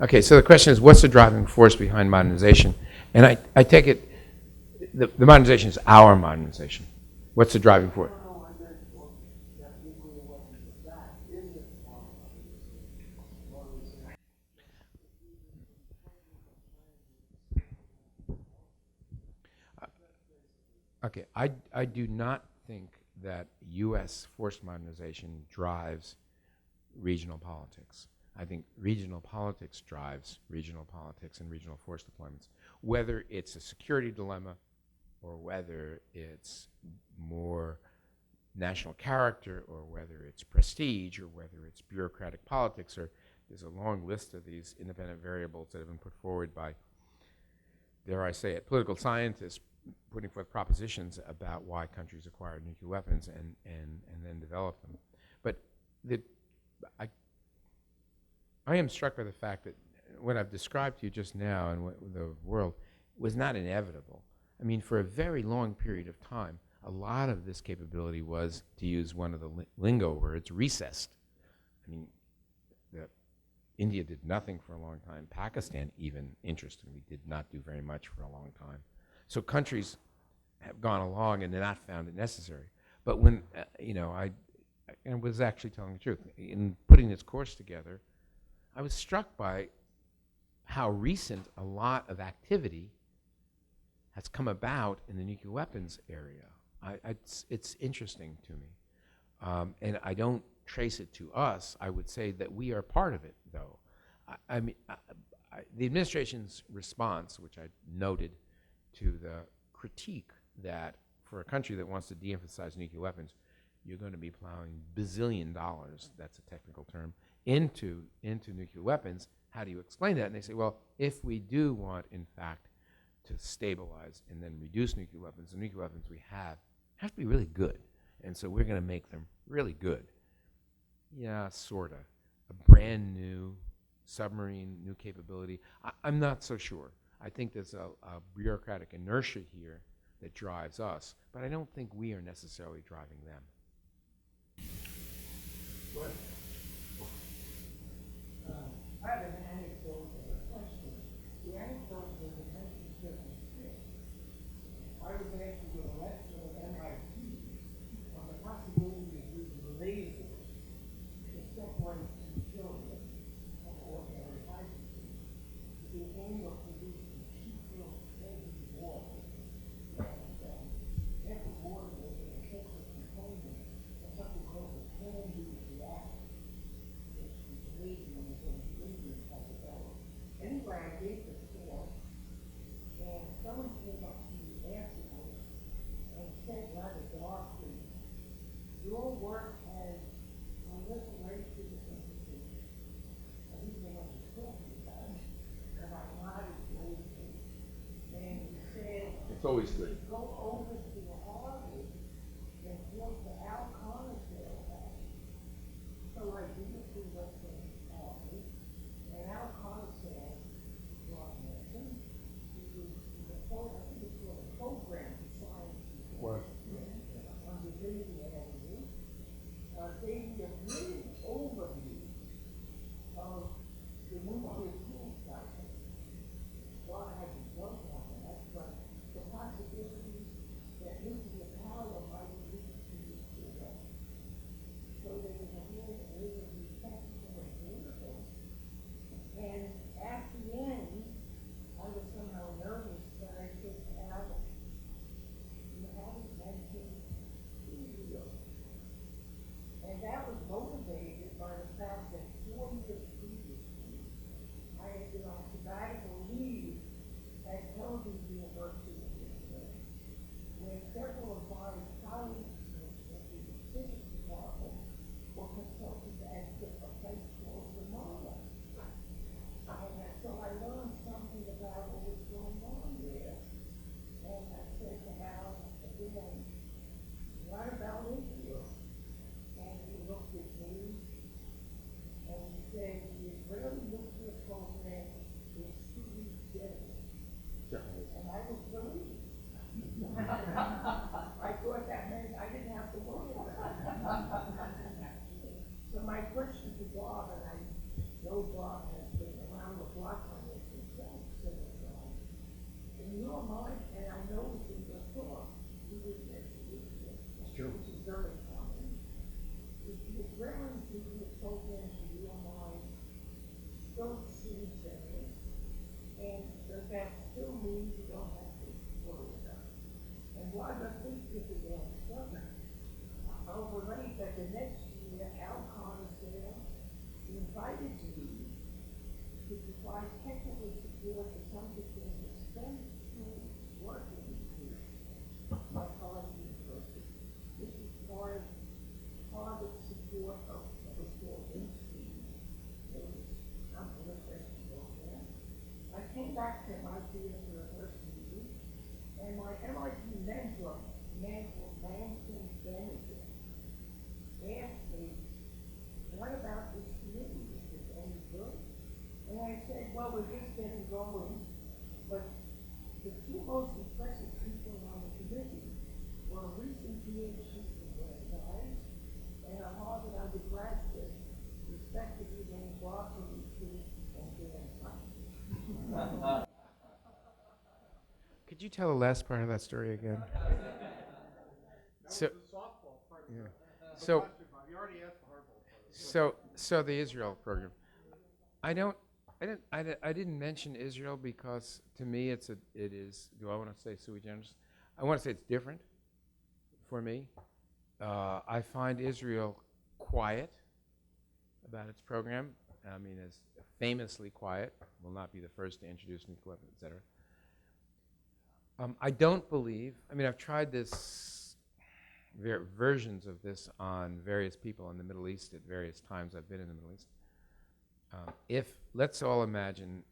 Okay, so the question is, what's the driving force behind modernization? And I take it, the modernization is our modernization. What's the driving force? Okay, I do not think that U.S. forced modernization drives regional politics. I think regional politics drives regional politics and regional force deployments. Whether it's a security dilemma or whether it's more national character or whether it's prestige or whether it's bureaucratic politics, or there's a long list of these independent variables that have been put forward by, dare I say it, political scientists putting forth propositions about why countries acquire nuclear weapons and then develop them. But I am struck by the fact that what I've described to you just now and the world was not inevitable. I mean, for a very long period of time, a lot of this capability was, to use one of the lingo words, recessed. I mean, India did nothing for a long time. Pakistan, even interestingly, did not do very much for a long time. So countries have gone along and they're not found it necessary. But when, I was actually telling the truth. In putting this course together, I was struck by how recent a lot of activity has come about in the nuclear weapons area. It's interesting to me. And I don't trace it to us. I would say that we are part of it, though. The administration's response, which I noted, to the critique that for a country that wants to de-emphasize nuclear weapons, you're going to be plowing bazillion dollars, that's a technical term, into nuclear weapons. How do you explain that? And they say, well, if we do want, in fact, to stabilize and then reduce nuclear weapons, the nuclear weapons we have to be really good. And so we're going to make them really good. Yeah, sort of. A brand new submarine, new capability. I'm not so sure. I think there's a bureaucratic inertia here that drives us, but I don't think we are necessarily driving them. I have an anecdote and a question. The anecdote was in 1956. I was asked to give a lecture at MIT on the possibility of using lasers to separate two children from ordinary hydrogen with the aim of producing cheaper, heavy water. And heavy water was an essential component of something called the can-use reactor, which the Canadians and Indians had developed. Anyway, I gave this talk, and someone came up to me afterwards and said rather darkly, your work has proliferation implications. I didn't know what he was talking about, and I nodded gravely. And he said, It's always good. go over to Harvard and talk to Al Coniston about it. So I did it through Western Harvard, and Al Coniston brought me in. He was I think it's called a program for science. What? On Divinity Avenue. Gave me a brilliant overview of the nuclear fuel cycle. Well, I hadn't done on that, but the possibility that nuclear power might lead to nuclear weapons. So there was a whole overview technical and political. And at the end, I was somehow nervous that I said, Al, you haven't mentioned India. And that was motivated by the fact that 4 years previously, I had been on sabbatical leave at Television University of Michigan, where several of my colleagues in the physics department were consulted at a place called Ruina. And so I learned something about what was going on there. And I said to Al, again, what about Israel? And he looked at me and he said, the Israeli nuclear program is truly dead. And I was relieved. took it down further. Overnight that the next year, Al Conisdale invited me to provide technical support for something called the STEM School Working Group at Harvard University. This is part of Harvard support of what was called INSTEAM. It was some illustration program. I came back to MIT for a first meeting, and my MIT mentor, Manson Benedict, asked me, what about this committee? Is it any good? And I said, well, we're just getting going, but the two most impressive people on the committee were a recent PhD guys and a Harvard undergraduate, respectively named Barbara Lucci and Dan Simon. Could you tell the last part of that story again? So, yeah. So, You already asked the hardball part. so the Israel program. I didn't mention Israel because to me it is. Do I want to say sui generis? I want to say it's different for me. I find Israel quiet about its program. I mean, it's famously quiet. Will not be the first to introduce nuclear weapons, etc. I don't believe. I mean, I've tried this versions of this on various people in the Middle East at various times I've been in the Middle East. If let's all imagine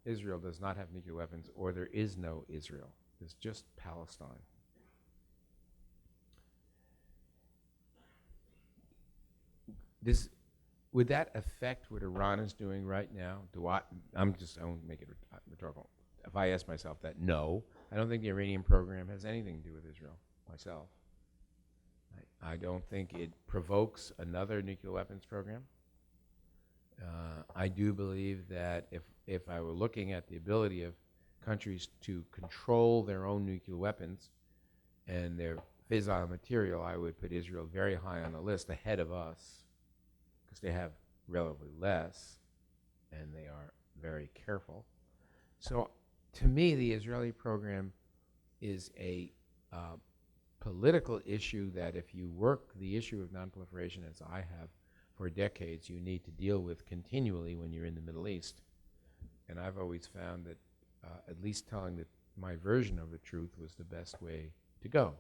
Israel does not have nuclear weapons, or there is no Israel, there's just Palestine. Would that affect what Iran is doing right now? I won't make it rhetorical. If I ask myself that, no, I don't think the Iranian program has anything to do with Israel, myself. I don't think it provokes another nuclear weapons program. I do believe that if I were looking at the ability of countries to control their own nuclear weapons and their fissile material, I would put Israel very high on the list, ahead of us, because they have relatively less, and they are very careful. So, to me, the Israeli program is a political issue that if you work the issue of nonproliferation, as I have for decades, you need to deal with continually when you're in the Middle East. And I've always found that at least telling my version of the truth was the best way to go.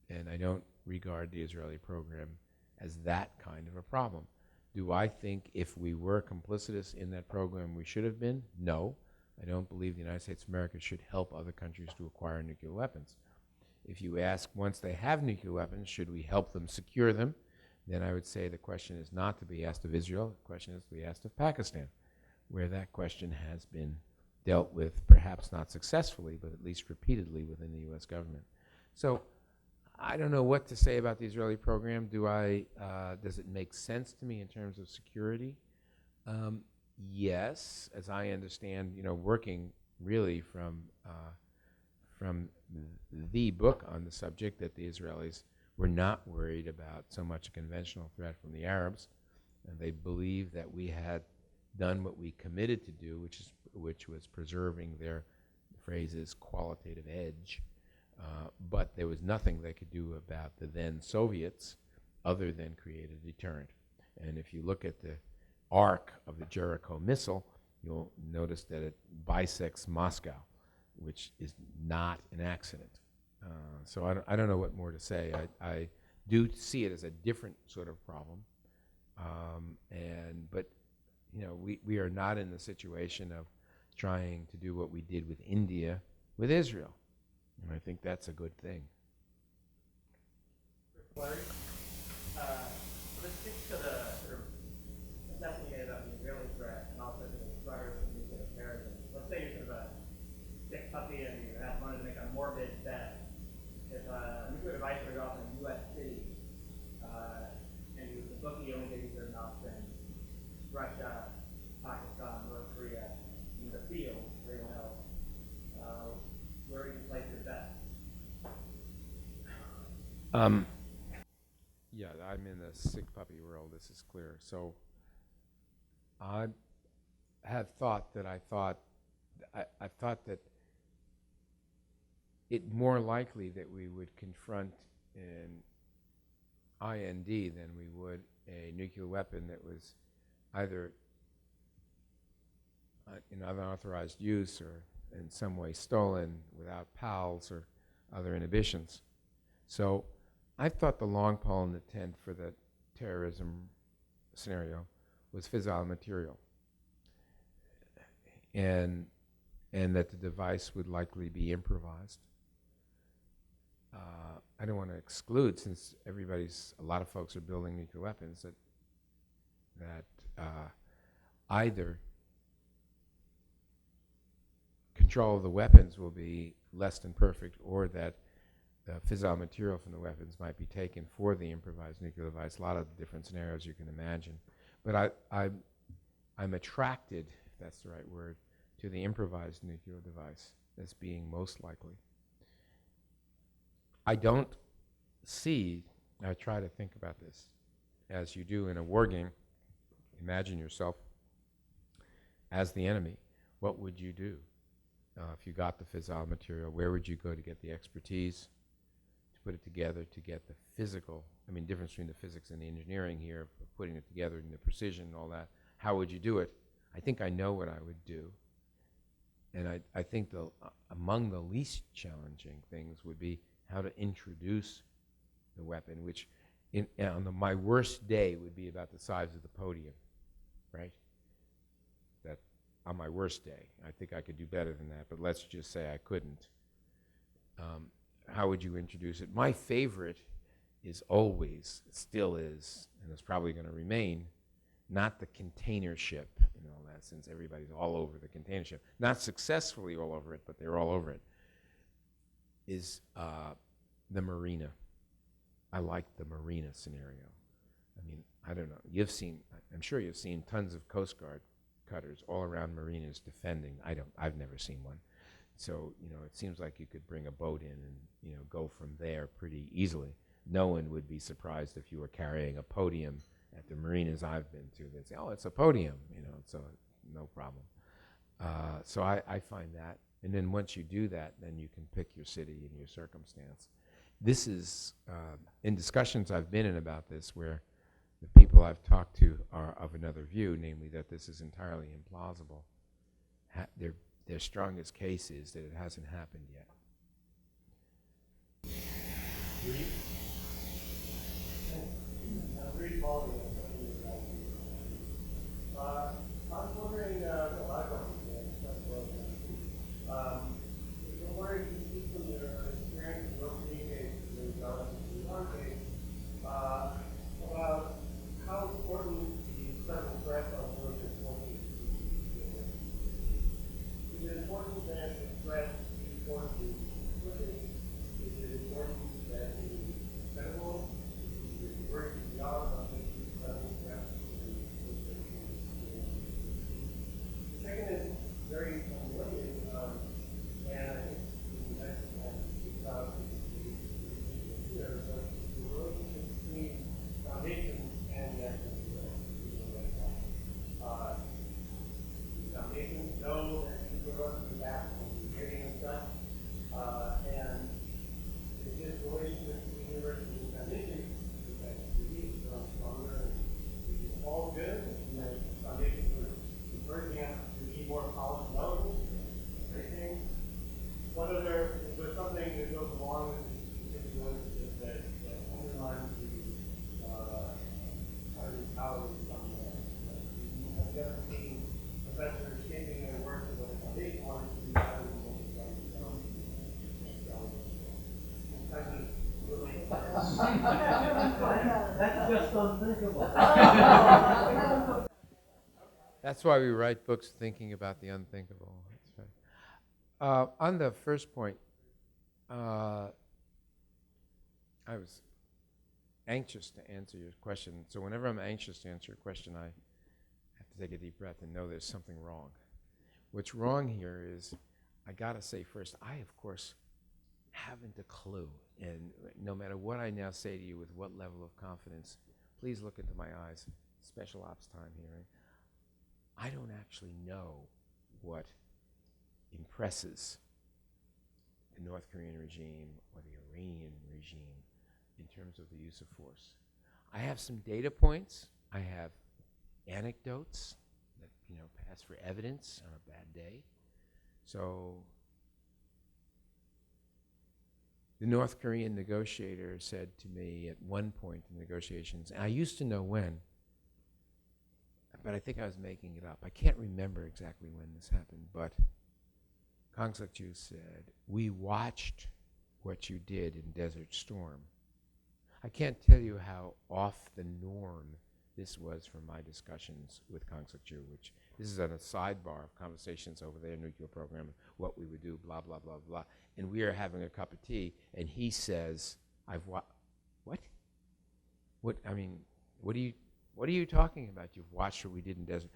And I don't regard the Israeli program as that kind of a problem. Do I think if we were complicitous in that program we should have been? No. I don't believe the United States of America should help other countries to acquire nuclear weapons. If you ask, once they have nuclear weapons, should we help them secure them? Then I would say the question is not to be asked of Israel, the question is to be asked of Pakistan, where that question has been dealt with, perhaps not successfully, but at least repeatedly within the U.S. government. So I don't know what to say about the Israeli program. Does it make sense to me in terms of security? Yes, as I understand, working really from the book on the subject, that the Israelis were not worried about so much a conventional threat from the Arabs, and they believed that we had done what we committed to do, which was preserving their phrases qualitative edge, but there was nothing they could do about the then Soviets other than create a deterrent. And if you look at the arc of the Jericho missile, you'll notice that it bisects Moscow, which is not an accident. So I don't know what more to say. I do see it as a different sort of problem, but we are not in the situation of trying to do what we did with India with Israel, and I think that's a good thing. Larry, this speaks to the sort of assessment you made about the Israeli threat and also the broader nuclear terrorism. Let's say you're sort of a sick puppy and you wanted to make a morbid bet. If a nuclear device were to go off in a U.S. city, and the bookie only gave you certain options, Russia, Pakistan, North Korea, in the field, everyone else, where would you place your bet? Yeah, I'm in the sick puppy world, this is clear. So I have thought that I've thought that it more likely that we would confront an IND than we would a nuclear weapon that was either in unauthorized use or in some way stolen without PALs or other inhibitions. So I thought the long pole in the tent for the terrorism scenario was fissile material, and that the device would likely be improvised. I don't want to exclude, since a lot of folks are building nuclear weapons, that either control of the weapons will be less than perfect, or that the fissile material from the weapons might be taken for the improvised nuclear device. A lot of different scenarios you can imagine. But I'm attracted, if that's the right word, to the improvised nuclear device as being most likely. I don't see, I try to think about this, as you do in a war game. Imagine yourself as the enemy. What would you do if you got the fissile material? Where would you go to get the expertise to put it together, to get the physical, difference between the physics and the engineering here, of putting it together and the precision and all that. How would you do it? I think I know what I would do. And I think among the least challenging things would be how to introduce the weapon, which on my worst day would be about the size of the podium, right? That on my worst day. I think I could do better than that, but let's just say I couldn't. How would you introduce it? My favorite is always, still is, and it's probably going to remain, not the container ship and all that, since everybody's all over the container ship. Not successfully all over it, but they're all over it, is the marina. I like the marina scenario. I don't know. I'm sure you've seen tons of Coast Guard cutters all around marinas defending. I've never seen one. So, it seems like you could bring a boat in and, go from there pretty easily. No one would be surprised if you were carrying a podium at the marinas I've been to. They'd say, oh, it's a podium, so no problem. So I find that. And then once you do that, then you can pick your city and your circumstance. This is, in discussions I've been in about this, where the people I've talked to are of another view, namely that this is entirely implausible. Their strongest case is that it hasn't happened yet. I was wondering, where you see from your experience in opening a Gallucci about how important the sudden threat of those enforcement is it important that the threat be enforced quickly? Is it important that it be credible? Is it worth the job of making sudden threats? The second is very unrelated, and I think in the next one, about here, but the relationship between foundations and the actual foundations know that people run through that and training and stuff, and this relationship between university and foundation is actually stronger, and it's all good. Foundations are encouraging us to be more policy relevant, great thing. Is there something that goes along with the relationship that underlines the power of something? Have you ever seen professors shaping their work with what a foundation wants to do rather than what it's done That's just unthinkable. That's why we write books thinking about the unthinkable. That's right. On the first point, I was anxious to answer your question. So whenever I'm anxious to answer a question, I have to take a deep breath and know there's something wrong. What's wrong here is, I gotta say first, I of course haven't a clue. And no matter what I now say to you with what level of confidence, please look into my eyes, special ops time here. I don't actually know what impresses the North Korean regime or the Iranian regime in terms of the use of force. I have some data points. I have anecdotes that pass for evidence on a bad day. So the North Korean negotiator said to me at one point in negotiations, and I used to know when, but I think I was making it up. I can't remember exactly when this happened, but Kang Suk-ju said, "We watched what you did in Desert Storm." I can't tell you how off the norm this was from my discussions with Kang Suk-ju, which this is on a sidebar of conversations over their nuclear program, what we would do, blah, blah, blah, blah. And we are having a cup of tea, and he says, what? What, I mean, what are you talking about? You've watched what we did in Desert.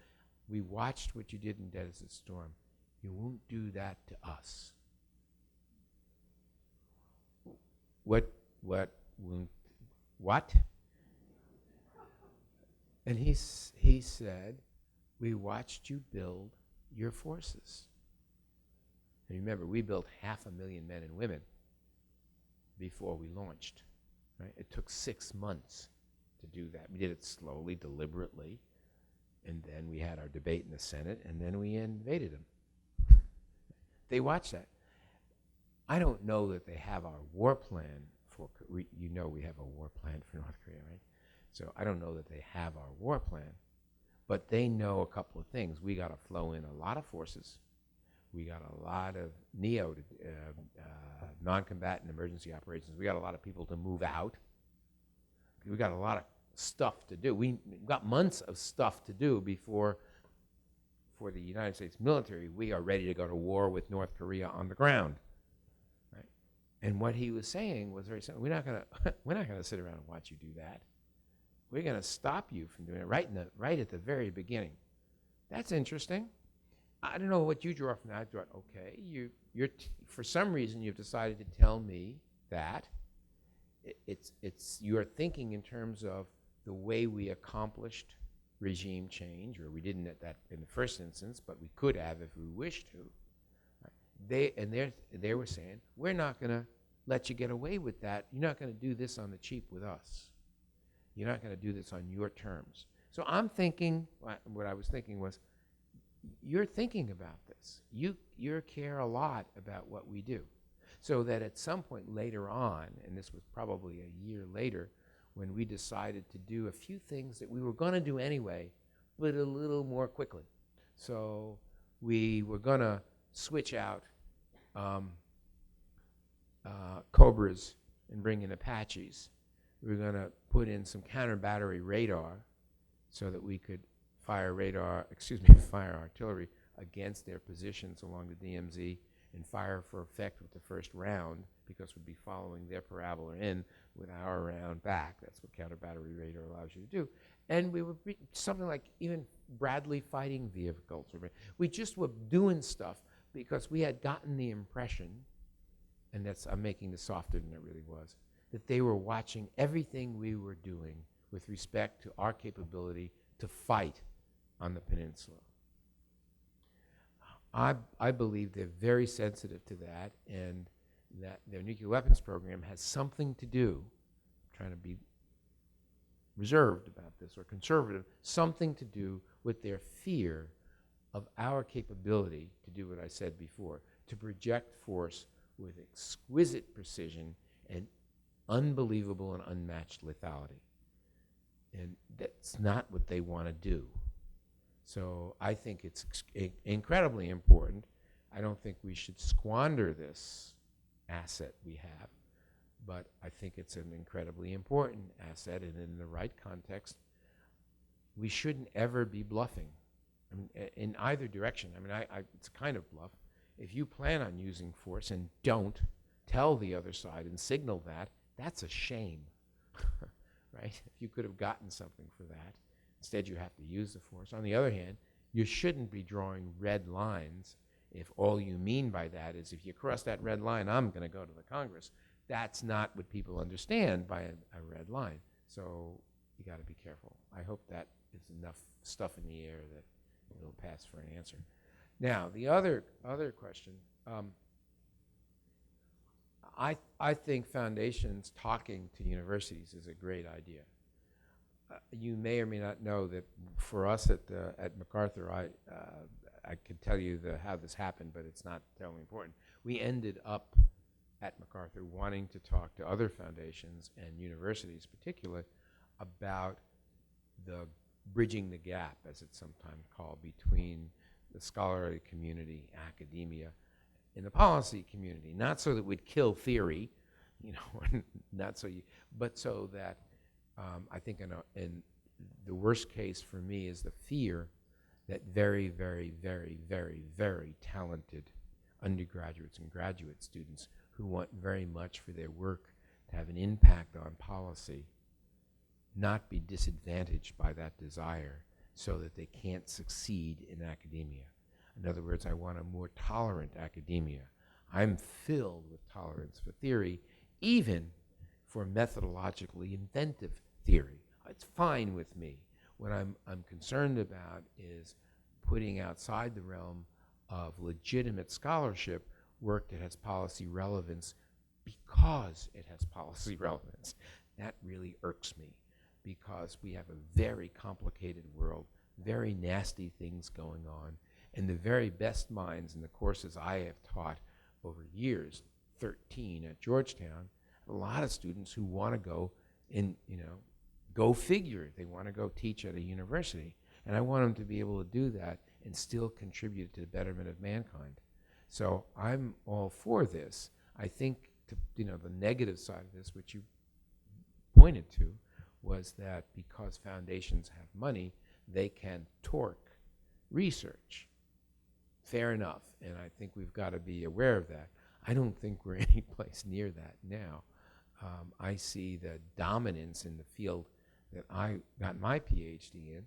We watched what you did in Desert Storm. You won't do that to us. What? And he said, we watched you build your forces. And remember, we built 500,000 men and women before we launched. Right? It took 6 months to do that. We did it slowly, deliberately, and then we had our debate in the Senate, and then we invaded them. They watched that. I don't know that they have our war plan for, we have a war plan for North Korea, right? So I don't know that they have our war plan, but they know a couple of things. We got to flow in a lot of forces. We got a lot of non-combatant emergency operations. We got a lot of people to move out. We got a lot of stuff to do. We've got months of stuff to do before, for the United States military, we are ready to go to war with North Korea on the ground. Right? And what he was saying was very simple. We're not gonna sit around and watch you do that. We're gonna stop you from doing it right at the very beginning. That's interesting. I don't know what you draw from that. I thought, okay, you're for some reason you've decided to tell me that you're thinking in terms of the way we accomplished regime change, or we didn't at that in the first instance, but we could have if we wished to. Right? They were saying, we're not going to let you get away with that. You're not going to do this on the cheap with us. You're not going to do this on your terms. So I'm thinking, what I was thinking was, you're thinking about this. You care a lot about what we do. So that at some point later on, and this was probably a year later, when we decided to do a few things that we were going to do anyway, but a little more quickly. So we were going to switch out Cobras and bring in Apaches. We were going to put in some counter-battery radar so that we could fire artillery against their positions along the DMZ and fire for effect with the first round, because we'd be following their parabola in with our round back. That's what counter-battery radar allows you to do. And we would be something like even Bradley fighting vehicles. We just were doing stuff because we had gotten the impression, and I'm making this softer than it really was, that they were watching everything we were doing with respect to our capability to fight on the peninsula. I believe they're very sensitive to that, and that their nuclear weapons program has something to do, I'm trying to be reserved about this or conservative, something to do with their fear of our capability to do what I said before, to project force with exquisite precision and unbelievable and unmatched lethality. And that's not what they want to do. So I think it's incredibly important. I don't think we should squander this asset we have, but I think it's an incredibly important asset, and in the right context, we shouldn't ever be bluffing. I mean, in either direction. I mean, it's a kind of bluff. If you plan on using force and don't tell the other side and signal that, that's a shame, right? If you could have gotten something for that. Instead, you have to use the force. On the other hand, you shouldn't be drawing red lines if all you mean by that is, if you cross that red line, I'm going to go to the Congress. That's not what people understand by a red line. So you got to be careful. I hope that is enough stuff in the air that it'll pass for an answer. Now, the other question, I think foundations talking to universities is a great idea. You may or may not know that for us at MacArthur, I could tell you how this happened, but it's not terribly important. We ended up at MacArthur wanting to talk to other foundations and universities particularly about the bridging the gap, as it's sometimes called, between the scholarly community, academia, and the policy community. Not so that we'd kill theory, not so but so that I think in the worst case for me is the fear that very, very, very, very, very talented undergraduates and graduate students who want very much for their work to have an impact on policy not be disadvantaged by that desire so that they can't succeed in academia. In other words, I want a more tolerant academia. I'm filled with tolerance for theory, even for methodologically inventive theory. It's fine with me. What I'm concerned about is putting outside the realm of legitimate scholarship work that has policy relevance because it has policy relevance. That really irks me because we have a very complicated world, very nasty things going on, and the very best minds in the courses I have taught over years, 13 at Georgetown, a lot of students who want to go in, go figure. They want to go teach at a university. And I want them to be able to do that and still contribute to the betterment of mankind. So I'm all for this. I think, the negative side of this, which you pointed to, was that because foundations have money, they can torque research. Fair enough, and I think we've got to be aware of that. I don't think we're any place near that now. I see the dominance in the field that I got my PhD in.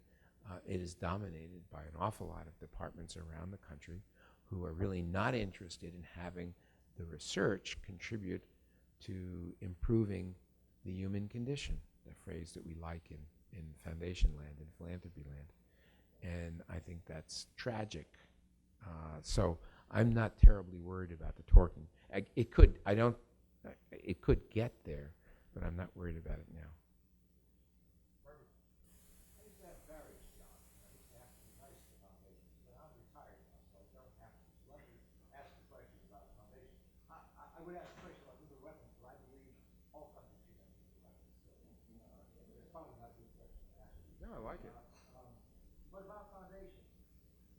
It is dominated by an awful lot of departments around the country who are really not interested in having the research contribute to improving the human condition, the phrase that we like in foundation land, in philanthropy land. And I think that's tragic. So I'm not terribly worried about the torquing. It could get there, but I'm not worried about it now. I think that varies, John. I think they have to be nice to foundations, but I'm retired now, so I don't have to. So let me ask the question about a foundation. I would ask a question about nuclear weapons, but I believe all countries should have nuclear weapons. So, it's probably not a good question to ask. No, I like it. What about foundations?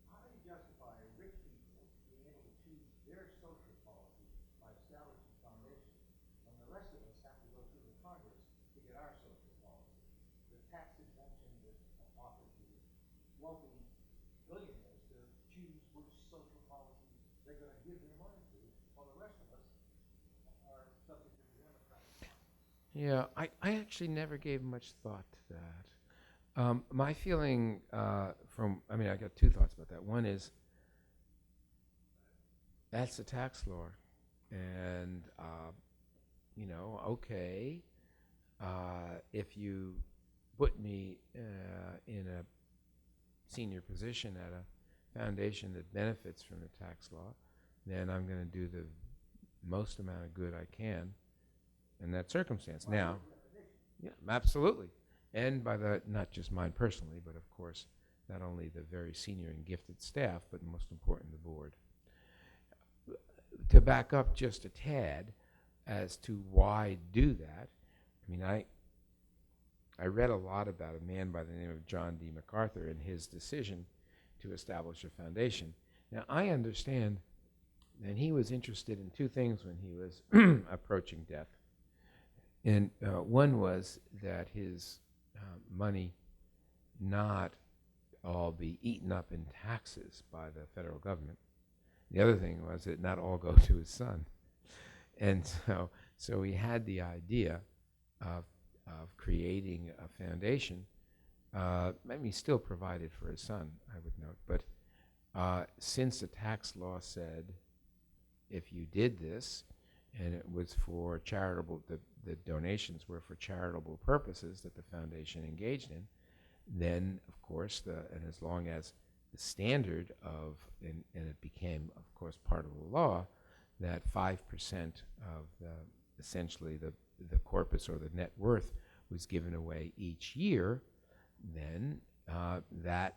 How do you justify rich people being able to choose their social policy by establishing foundations, when the rest of us have to go through the Congress to get our social policy? The tax exemption that offered to wealthy billionaires to choose which social policy they're going to give their money to, while the rest of us are subject to the Democratic. Yeah, I actually never gave much thought to that. My feeling I got two thoughts about that. One is, that's a tax law. And, okay, if you put me in a senior position at a foundation that benefits from the tax law, then I'm going to do the most amount of good I can in that circumstance. Now, yeah, absolutely. And by the, not just mine personally, but of course, not only the very senior and gifted staff, but most important, the board. To back up just a tad as to why do that, I read a lot about a man by the name of John D. MacArthur and his decision to establish a foundation. Now, I understand that he was interested in two things when he was approaching death. And one was that his money not all be eaten up in taxes by the federal government. The other thing was that not all go to his son. And so he had the idea of creating a foundation. He still provided for his son, I would note. But since the tax law said if you did this, and it was for charitable, the donations were for charitable purposes that the foundation engaged in, then, of course, and as long as the standard of, and it became, of course, part of the law, that 5% of essentially the corpus or the net worth was given away each year, then that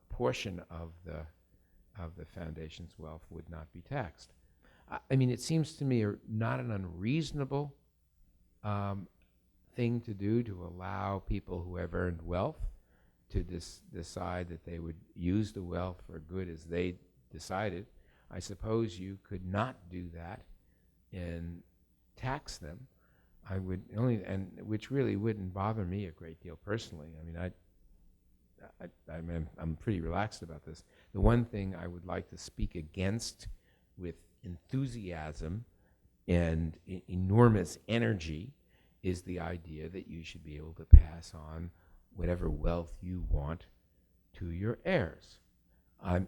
portion of the foundation's wealth would not be taxed. I mean, it seems to me not an unreasonable thing to do, to allow people who have earned wealth to decide that they would use the wealth for good as they decided. I suppose you could not do that and tax them. I would only, and which really wouldn't bother me a great deal personally. I mean, I'm pretty relaxed about this. The one thing I would like to speak against with enthusiasm and enormous energy is the idea that you should be able to pass on whatever wealth you want to your heirs. I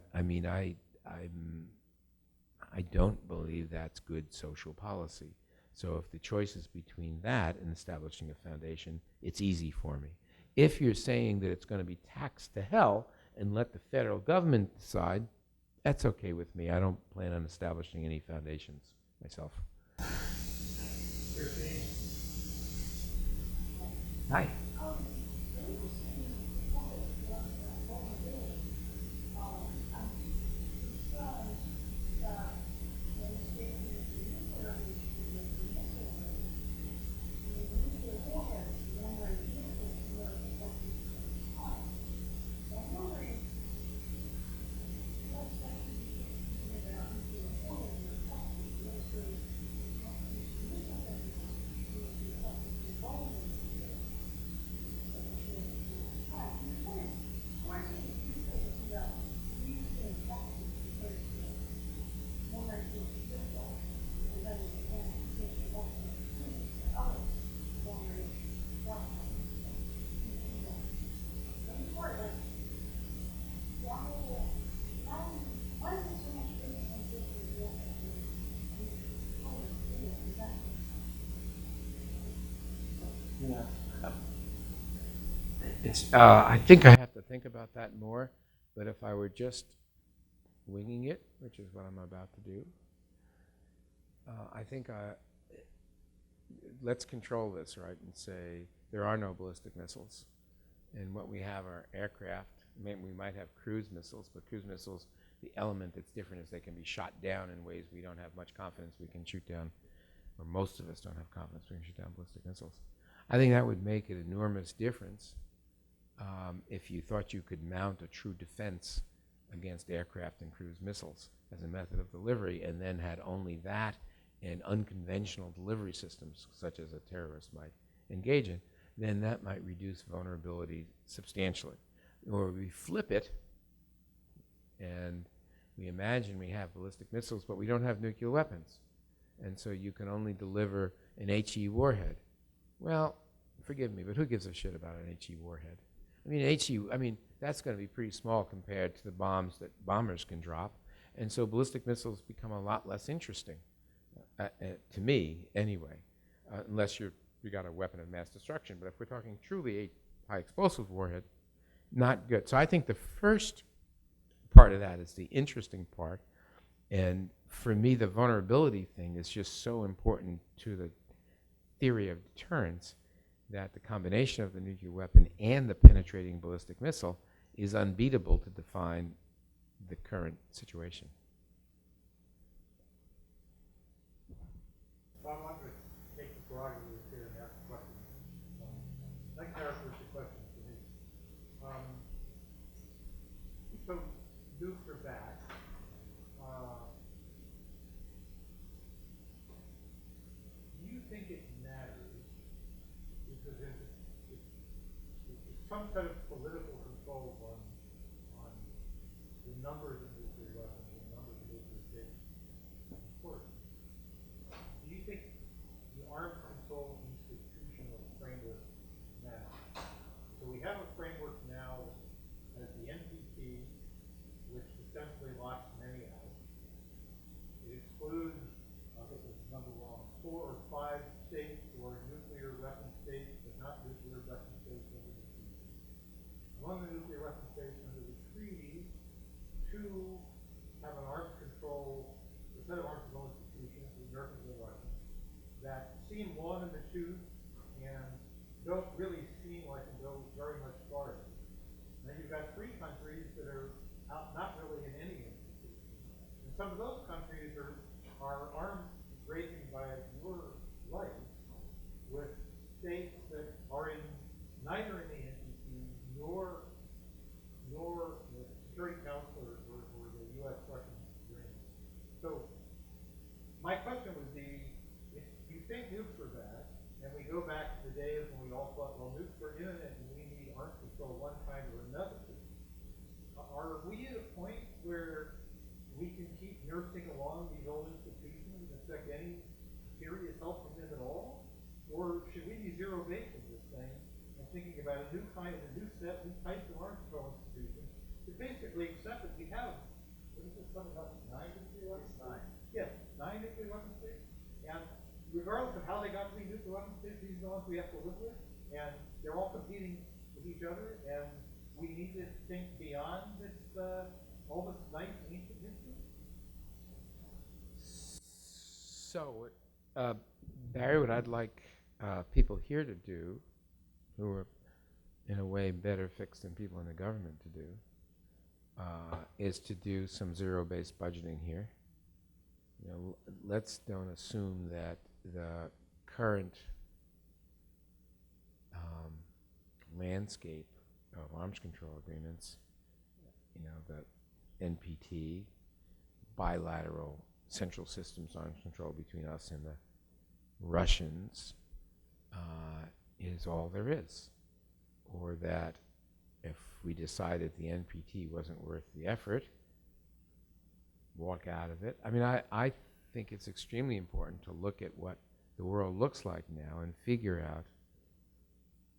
don't believe that's good social policy. So if the choice is between that and establishing a foundation, it's easy for me. If you're saying that it's going to be taxed to hell and let the federal government decide, that's okay with me. I don't plan on establishing any foundations myself. Hi. I think I have to think about that more, but if I were just winging it, which is what I'm about to do, I think let's control this, right, and say there are no ballistic missiles, and what we have are aircraft. We might have cruise missiles, but cruise missiles, the element that's different is they can be shot down in ways we don't have much confidence we can shoot down, or most of us don't have confidence we can shoot down ballistic missiles. I think that would make an enormous difference if you thought you could mount a true defense against aircraft and cruise missiles as a method of delivery, and then had only that and unconventional delivery systems, such as a terrorist might engage in, then that might reduce vulnerability substantially. Or we flip it, and we imagine we have ballistic missiles, but we don't have nuclear weapons. And so you can only deliver an HE warhead. Well, forgive me, but who gives a shit about an HE warhead? I mean, that's going to be pretty small compared to the bombs that bombers can drop. And so ballistic missiles become a lot less interesting, to me anyway, unless you got a weapon of mass destruction. But if we're talking truly a high explosive warhead, not good. So I think the first part of that is the interesting part. And for me, the vulnerability thing is just so important to the theory of deterrence that the combination of the nuclear weapon and the penetrating ballistic missile is unbeatable to define the current situation. Bob, I'm going to take the prerogative here and ask a question. That characteristic question for me. So, nukes are back. Do you think it matters? Because it's some kind of political control on the numbers of nuclear weapons and the numbers of nuclear states. Important. Do you think the arms control institutional framework matters? So we have a framework now as the NPT, which essentially locks many out. It excludes, I'll get this number wrong, 4 or 5 states who are nuclear weapon states, but not nuclear weapon states under the treaty. Among the nuclear weapon states under the treaty, 2 have an arms control, a set of arms control institutions seem long in the tooth and don't really seem like it goes very much farther. And then you've got three countries that are not really in any institution. And some of those countries are arms raising by your light with states that are neither in the NPT nor the Security Council or the U.S.-Russian agreement. So my question would be, if you think nukes are bad, and we go back to the days when we all thought, well, nukes are imminent and we need arms control one kind or another, are we at a point where we can keep nursing along these old institutions and expect any serious help from them at all? Or should we be zero-basing this thing and thinking about a new kind of a new set, new types of arms control institutions to basically accept that we have, what is it, something about 9 nuclear weapons? 9. Yes, 9 nuclear weapon states. And regardless of how they got to be nuclear weapon states, these are the ones we have to live with. And they're all competing with each other. And we need to think beyond this, all this nice ancient history. So, Barry, what I'd like people here to do, who are in a way better fixed than people in the government to do, is to do some zero-based budgeting here. You know, let's don't assume that the current landscape of arms control agreements, you know, the NPT, bilateral central systems arms control between us and the Russians is all there is. Or that if we decided the NPT wasn't worth the effort, walk out of it. I mean, I think it's extremely important to look at what the world looks like now and figure out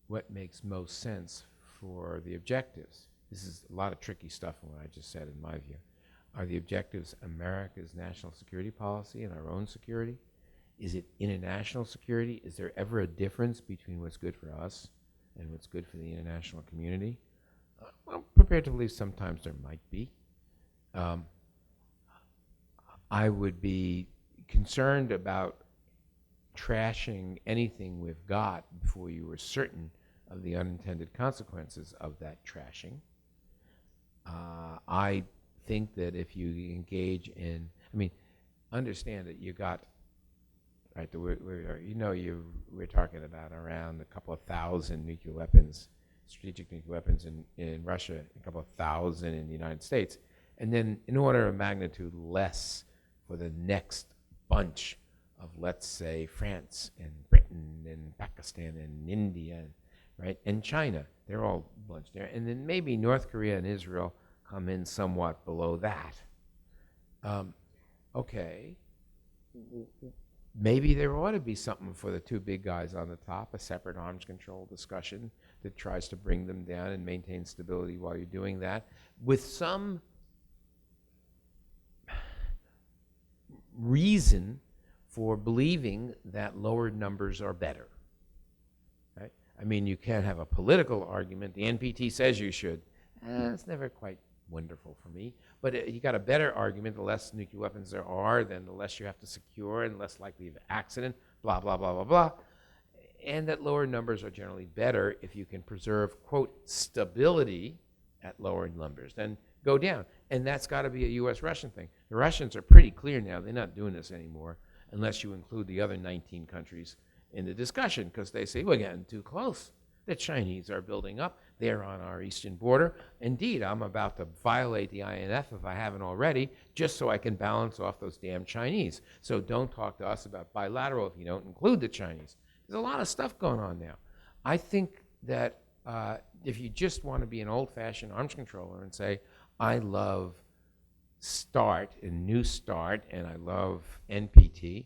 what makes most sense for the objectives. This is a lot of tricky stuff in what I just said, in my view. Are the objectives America's national security policy and our own security? Is it international security? Is there ever a difference between what's good for us and what's good for the international community? I'm prepared to believe sometimes there might be. I would be concerned about trashing anything we've got before you were certain of the unintended consequences of that trashing. I think that if you engage in, I mean, understand that you got, right, we're talking about around a couple of thousand nuclear weapons, strategic nuclear weapons in Russia, a couple of thousand in the United States, and then in order of magnitude less for the next bunch of, let's say, France and Britain and Pakistan and India, right, and China. They're all bunched there. And then maybe North Korea and Israel come in somewhat below that. Okay. Maybe there ought to be something for the two big guys on the top, a separate arms control discussion that tries to bring them down and maintain stability while you're doing that, with some reason for believing that lower numbers are better. Right? I mean, you can't have a political argument. The NPT says you should. It's never quite wonderful for me. But you got a better argument. The less nuclear weapons there are, then the less you have to secure and less likely of accident, blah, blah, blah, blah, blah. And that lower numbers are generally better if you can preserve, quote, stability at lower numbers. Then go down. And that's got to be a U.S.-Russian thing. The Russians are pretty clear now. They're not doing this anymore unless you include the other 19 countries in the discussion, because they say, we're getting too close. The Chinese are building up. They're on our eastern border. Indeed, I'm about to violate the INF if I haven't already, just so I can balance off those damn Chinese. So don't talk to us about bilateral if you don't include the Chinese. There's a lot of stuff going on now. I think that if you just want to be an old-fashioned arms controller and say, I love START and New START and I love NPT,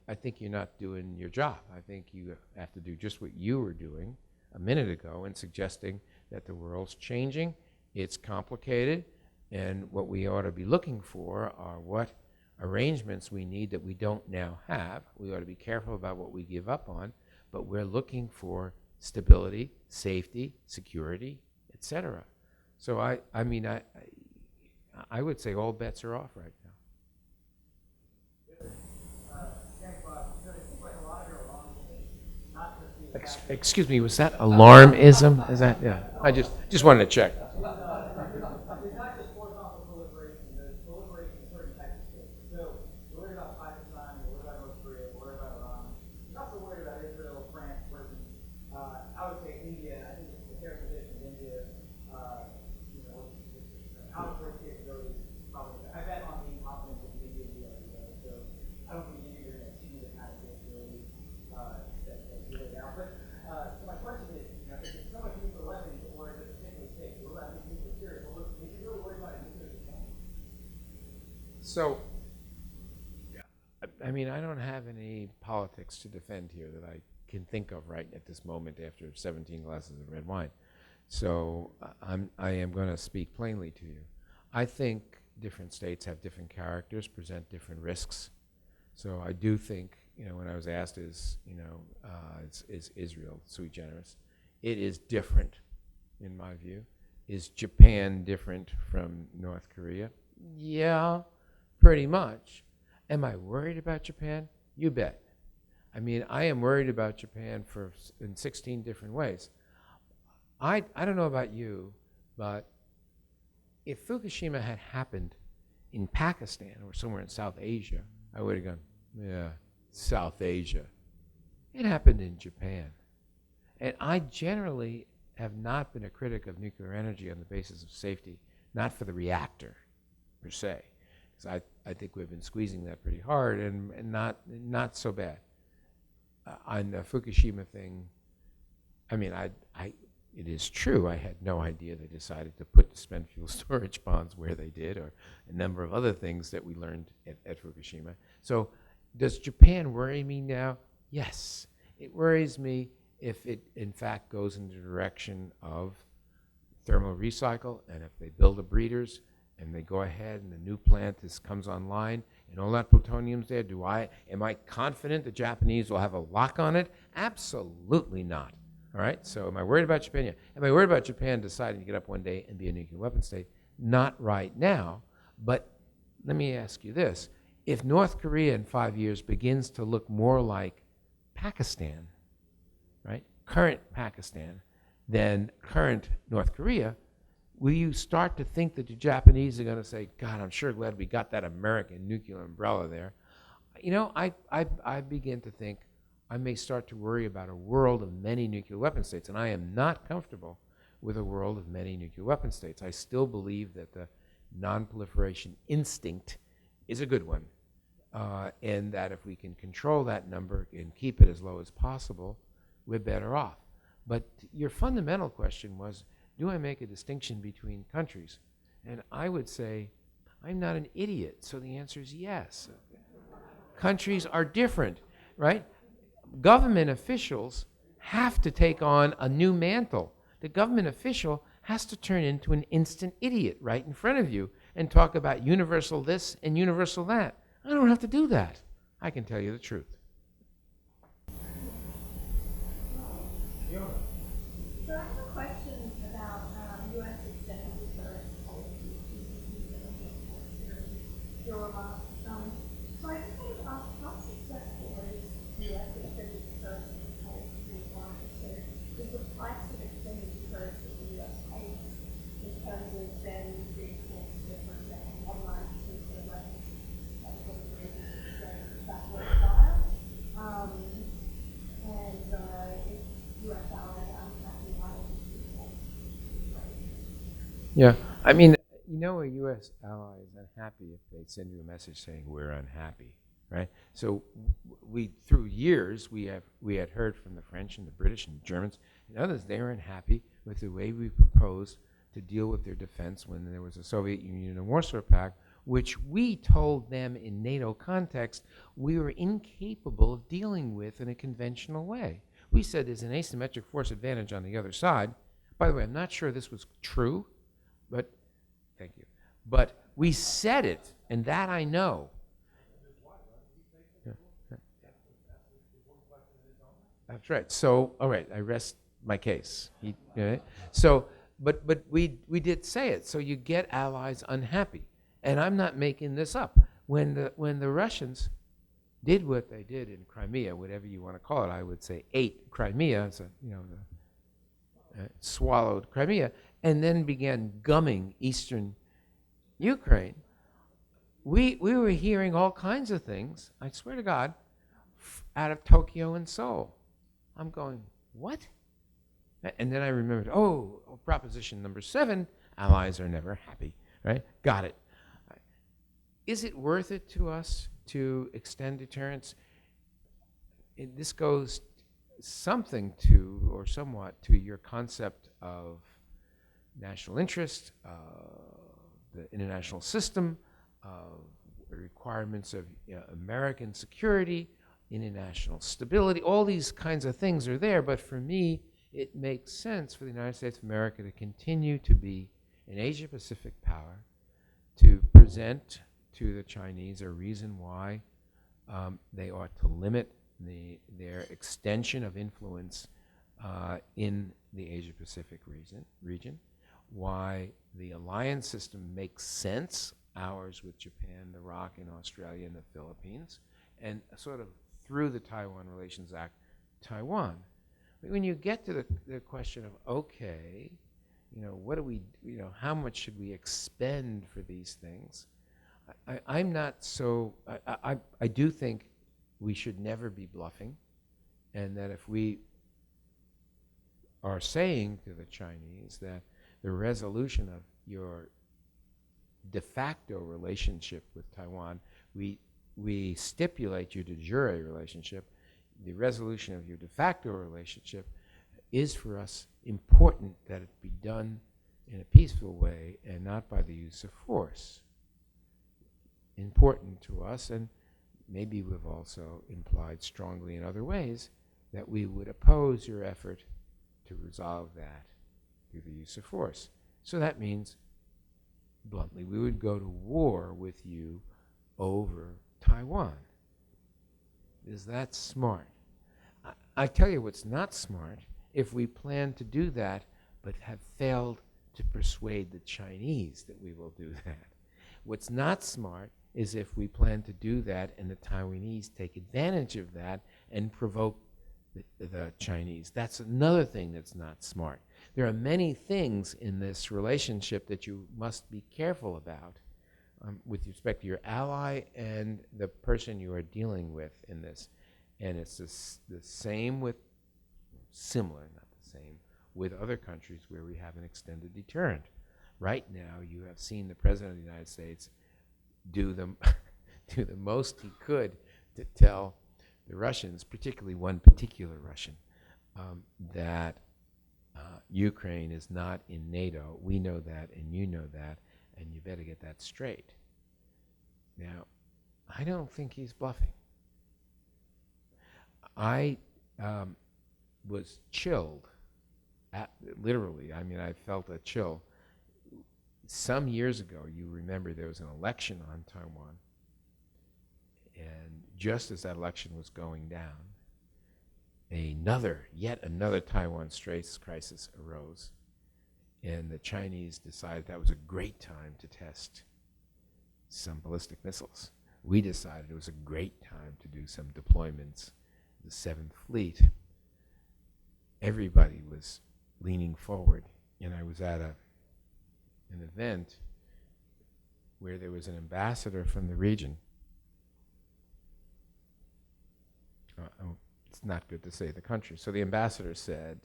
I think you're not doing your job. I think you have to do just what you were doing a minute ago and suggesting that the world's changing, it's complicated, and what we ought to be looking for are what arrangements we need that we don't now have. We ought to be careful about what we give up on, but we're looking for stability, safety, security, etc. So I mean, I would say all bets are off right now. Thanks, Bob. So it seems like a lot of your long Excuse me, was that alarmism? Is that, yeah, I just wanted to check. It's not just horizontal proliferation, there's proliferation in certain types of states. So we're worried about Pakistan, we're worried about North Korea, we're worried about Iran. We're also worried about Israel, France, Britain. I would say India, I think it's the fair position in India, outbreak capabilities probably. I bet on the confidence of the India deal, so I don't think India are going to see the kind of capability that you laid out. But so my question is, is it so much nuclear weapons or is it particularly safe? We're about nuclear serious, but is it really worried about a nuclear defense? So, I mean, I don't have any politics to defend here that I can think of right at this moment after 17 glasses of red wine. So I am going to speak plainly to you. I think different states have different characters, present different risks. So I do think, when I was asked, is Israel sui generis? It is different, in my view. Is Japan different from North Korea? Yeah, pretty much. Am I worried about Japan? You bet. I mean, I am worried about Japan in 16 different ways. I don't know about you, but if Fukushima had happened in Pakistan or somewhere in South Asia, I would have gone, yeah, South Asia. It happened in Japan. And I generally have not been a critic of nuclear energy on the basis of safety, not for the reactor per se, because I think we've been squeezing that pretty hard and not so bad. On the Fukushima thing, I mean, it is true, I had no idea they decided to put the spent fuel storage ponds where they did, or a number of other things that we learned at Fukushima. So does Japan worry me now? Yes. It worries me if it, in fact, goes in the direction of thermal recycle, and if they build the breeders, and they go ahead and the new plant comes online, and all that plutonium's there. Am I confident the Japanese will have a lock on it? Absolutely not. All right, so am I worried about Japan? Yeah. Am I worried about Japan deciding to get up one day and be a nuclear weapon state? Not right now, but let me ask you this. If North Korea in 5 years begins to look more like Pakistan, right, current Pakistan, than current North Korea, will you start to think that the Japanese are going to say, God, I'm sure glad we got that American nuclear umbrella there? I begin to think I may start to worry about a world of many nuclear weapon states, and I am not comfortable with a world of many nuclear weapon states. I still believe that the non-proliferation instinct is a good one, and that if we can control that number and keep it as low as possible, we're better off. But your fundamental question was, do I make a distinction between countries? And I would say, I'm not an idiot, so the answer is yes. Countries are different, right? Government officials have to take on a new mantle. The government official has to turn into an instant idiot right in front of you and talk about universal this and universal that. I don't have to do that. I can tell you the truth. So I have a question about U.S. executive deterrence policy. So I just wanted to ask, how successful is U.S. extended deterrence policy in so is the price of extended deterrence that the U.S. pays in terms of then being different than online nuclear weapons, that sort of reason that worthwhile? And if U.S. allies are unhappy, why don't we do that? Yeah, I mean, a U.S. ally is unhappy if they send you a message saying we're unhappy, right? So through years, we had heard from the French and the British and the Germans and others, they were unhappy with the way we proposed to deal with their defense when there was a Soviet Union and Warsaw Pact, which we told them in NATO context we were incapable of dealing with in a conventional way. We said there's an asymmetric force advantage on the other side. By the way, I'm not sure this was true, but thank you. But we said it, and that I know. That's right. So, all right, I rest my case. But we did say it. So you get allies unhappy, and I'm not making this up. When the Russians did what they did in Crimea, whatever you want to call it. I would say ate Crimea, so, swallowed Crimea, and then began gumming eastern Ukraine. We were hearing all kinds of things, I swear to God, out of Tokyo and Seoul. I'm going, what? And then I remembered, proposition number 7, allies are never happy, right? Got it. Is it worth it to us to extend deterrence? This goes something to, or somewhat, to your concept of national interest, the international system, the requirements of American security, international stability. All these kinds of things are there, but for me, it makes sense for the United States of America to continue to be an Asia-Pacific power, to present to the Chinese a reason why they ought to limit their extension of influence in the Asia-Pacific region, why the alliance system makes sense, ours with Japan, the ROC, and Australia, and the Philippines, and sort of through the Taiwan Relations Act, Taiwan. But when you get to the question of, okay, what do we, how much should we expend for these things? I'm not so, I do think we should never be bluffing, and that if we are saying to the Chinese that the resolution of your de facto relationship with Taiwan, we stipulate your de jure relationship, the resolution of your de facto relationship is for us important that it be done in a peaceful way and not by the use of force. Important to us, and maybe we've also implied strongly in other ways that we would oppose your effort to resolve that through the use of force. So that means, bluntly, we would go to war with you over Taiwan. Is that smart? I tell you what's not smart, if we plan to do that but have failed to persuade the Chinese that we will do that. What's not smart is if we plan to do that and the Taiwanese take advantage of that and provoke the Chinese. That's another thing that's not smart. There are many things in this relationship that you must be careful about with respect to your ally and the person you are dealing with in this. And it's the same with, similar, not the same, with other countries where we have an extended deterrent. Right now, you have seen the President of the United States do the most he could to tell the Russians, particularly one particular Russian, that Ukraine is not in NATO. We know that, and you know that, and you better get that straight. Now, I don't think he's bluffing. I was chilled, literally. I mean, I felt a chill. Some years ago, you remember there was an election on Taiwan, and just as that election was going down, yet another Taiwan Straits crisis arose, and the Chinese decided that was a great time to test some ballistic missiles. We decided it was a great time to do some deployments. The 7th Fleet, everybody was leaning forward, and I was at an event where there was an ambassador from the region. It's not good to say the country. So the ambassador said,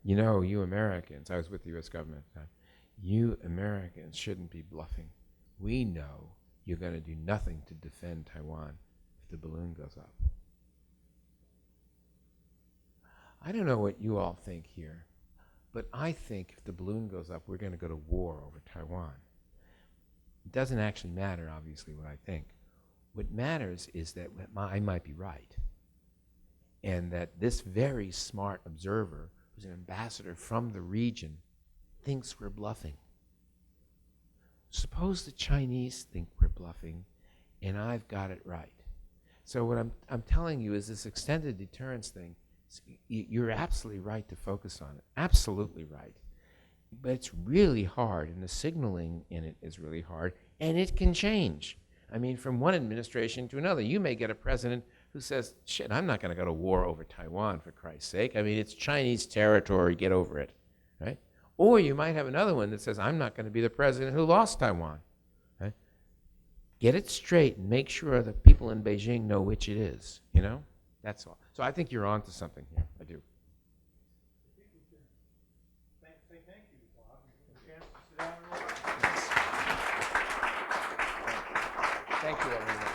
you Americans, I was with the U.S. government at the time, you Americans shouldn't be bluffing. We know you're going to do nothing to defend Taiwan if the balloon goes up. I don't know what you all think here, but I think if the balloon goes up, we're going to go to war over Taiwan. It doesn't actually matter, obviously, what I think. What matters is that I might be right, and that this very smart observer, who's an ambassador from the region, thinks we're bluffing. Suppose the Chinese think we're bluffing, and I've got it right. So what I'm telling you is this extended deterrence thing, you're absolutely right to focus on it, absolutely right. But it's really hard, and the signaling in it is really hard, and it can change. I mean, from one administration to another, you may get a president who says, shit, I'm not going to go to war over Taiwan, for Christ's sake. I mean, it's Chinese territory, get over it, right? Or you might have another one that says, I'm not going to be the president who lost Taiwan. Right? Get it straight and make sure the people in Beijing know which it is, you know? That's all. So I think you're on to something here. I do. Say thank you, Bob. A chance to sit down and relax. Thank you, everyone.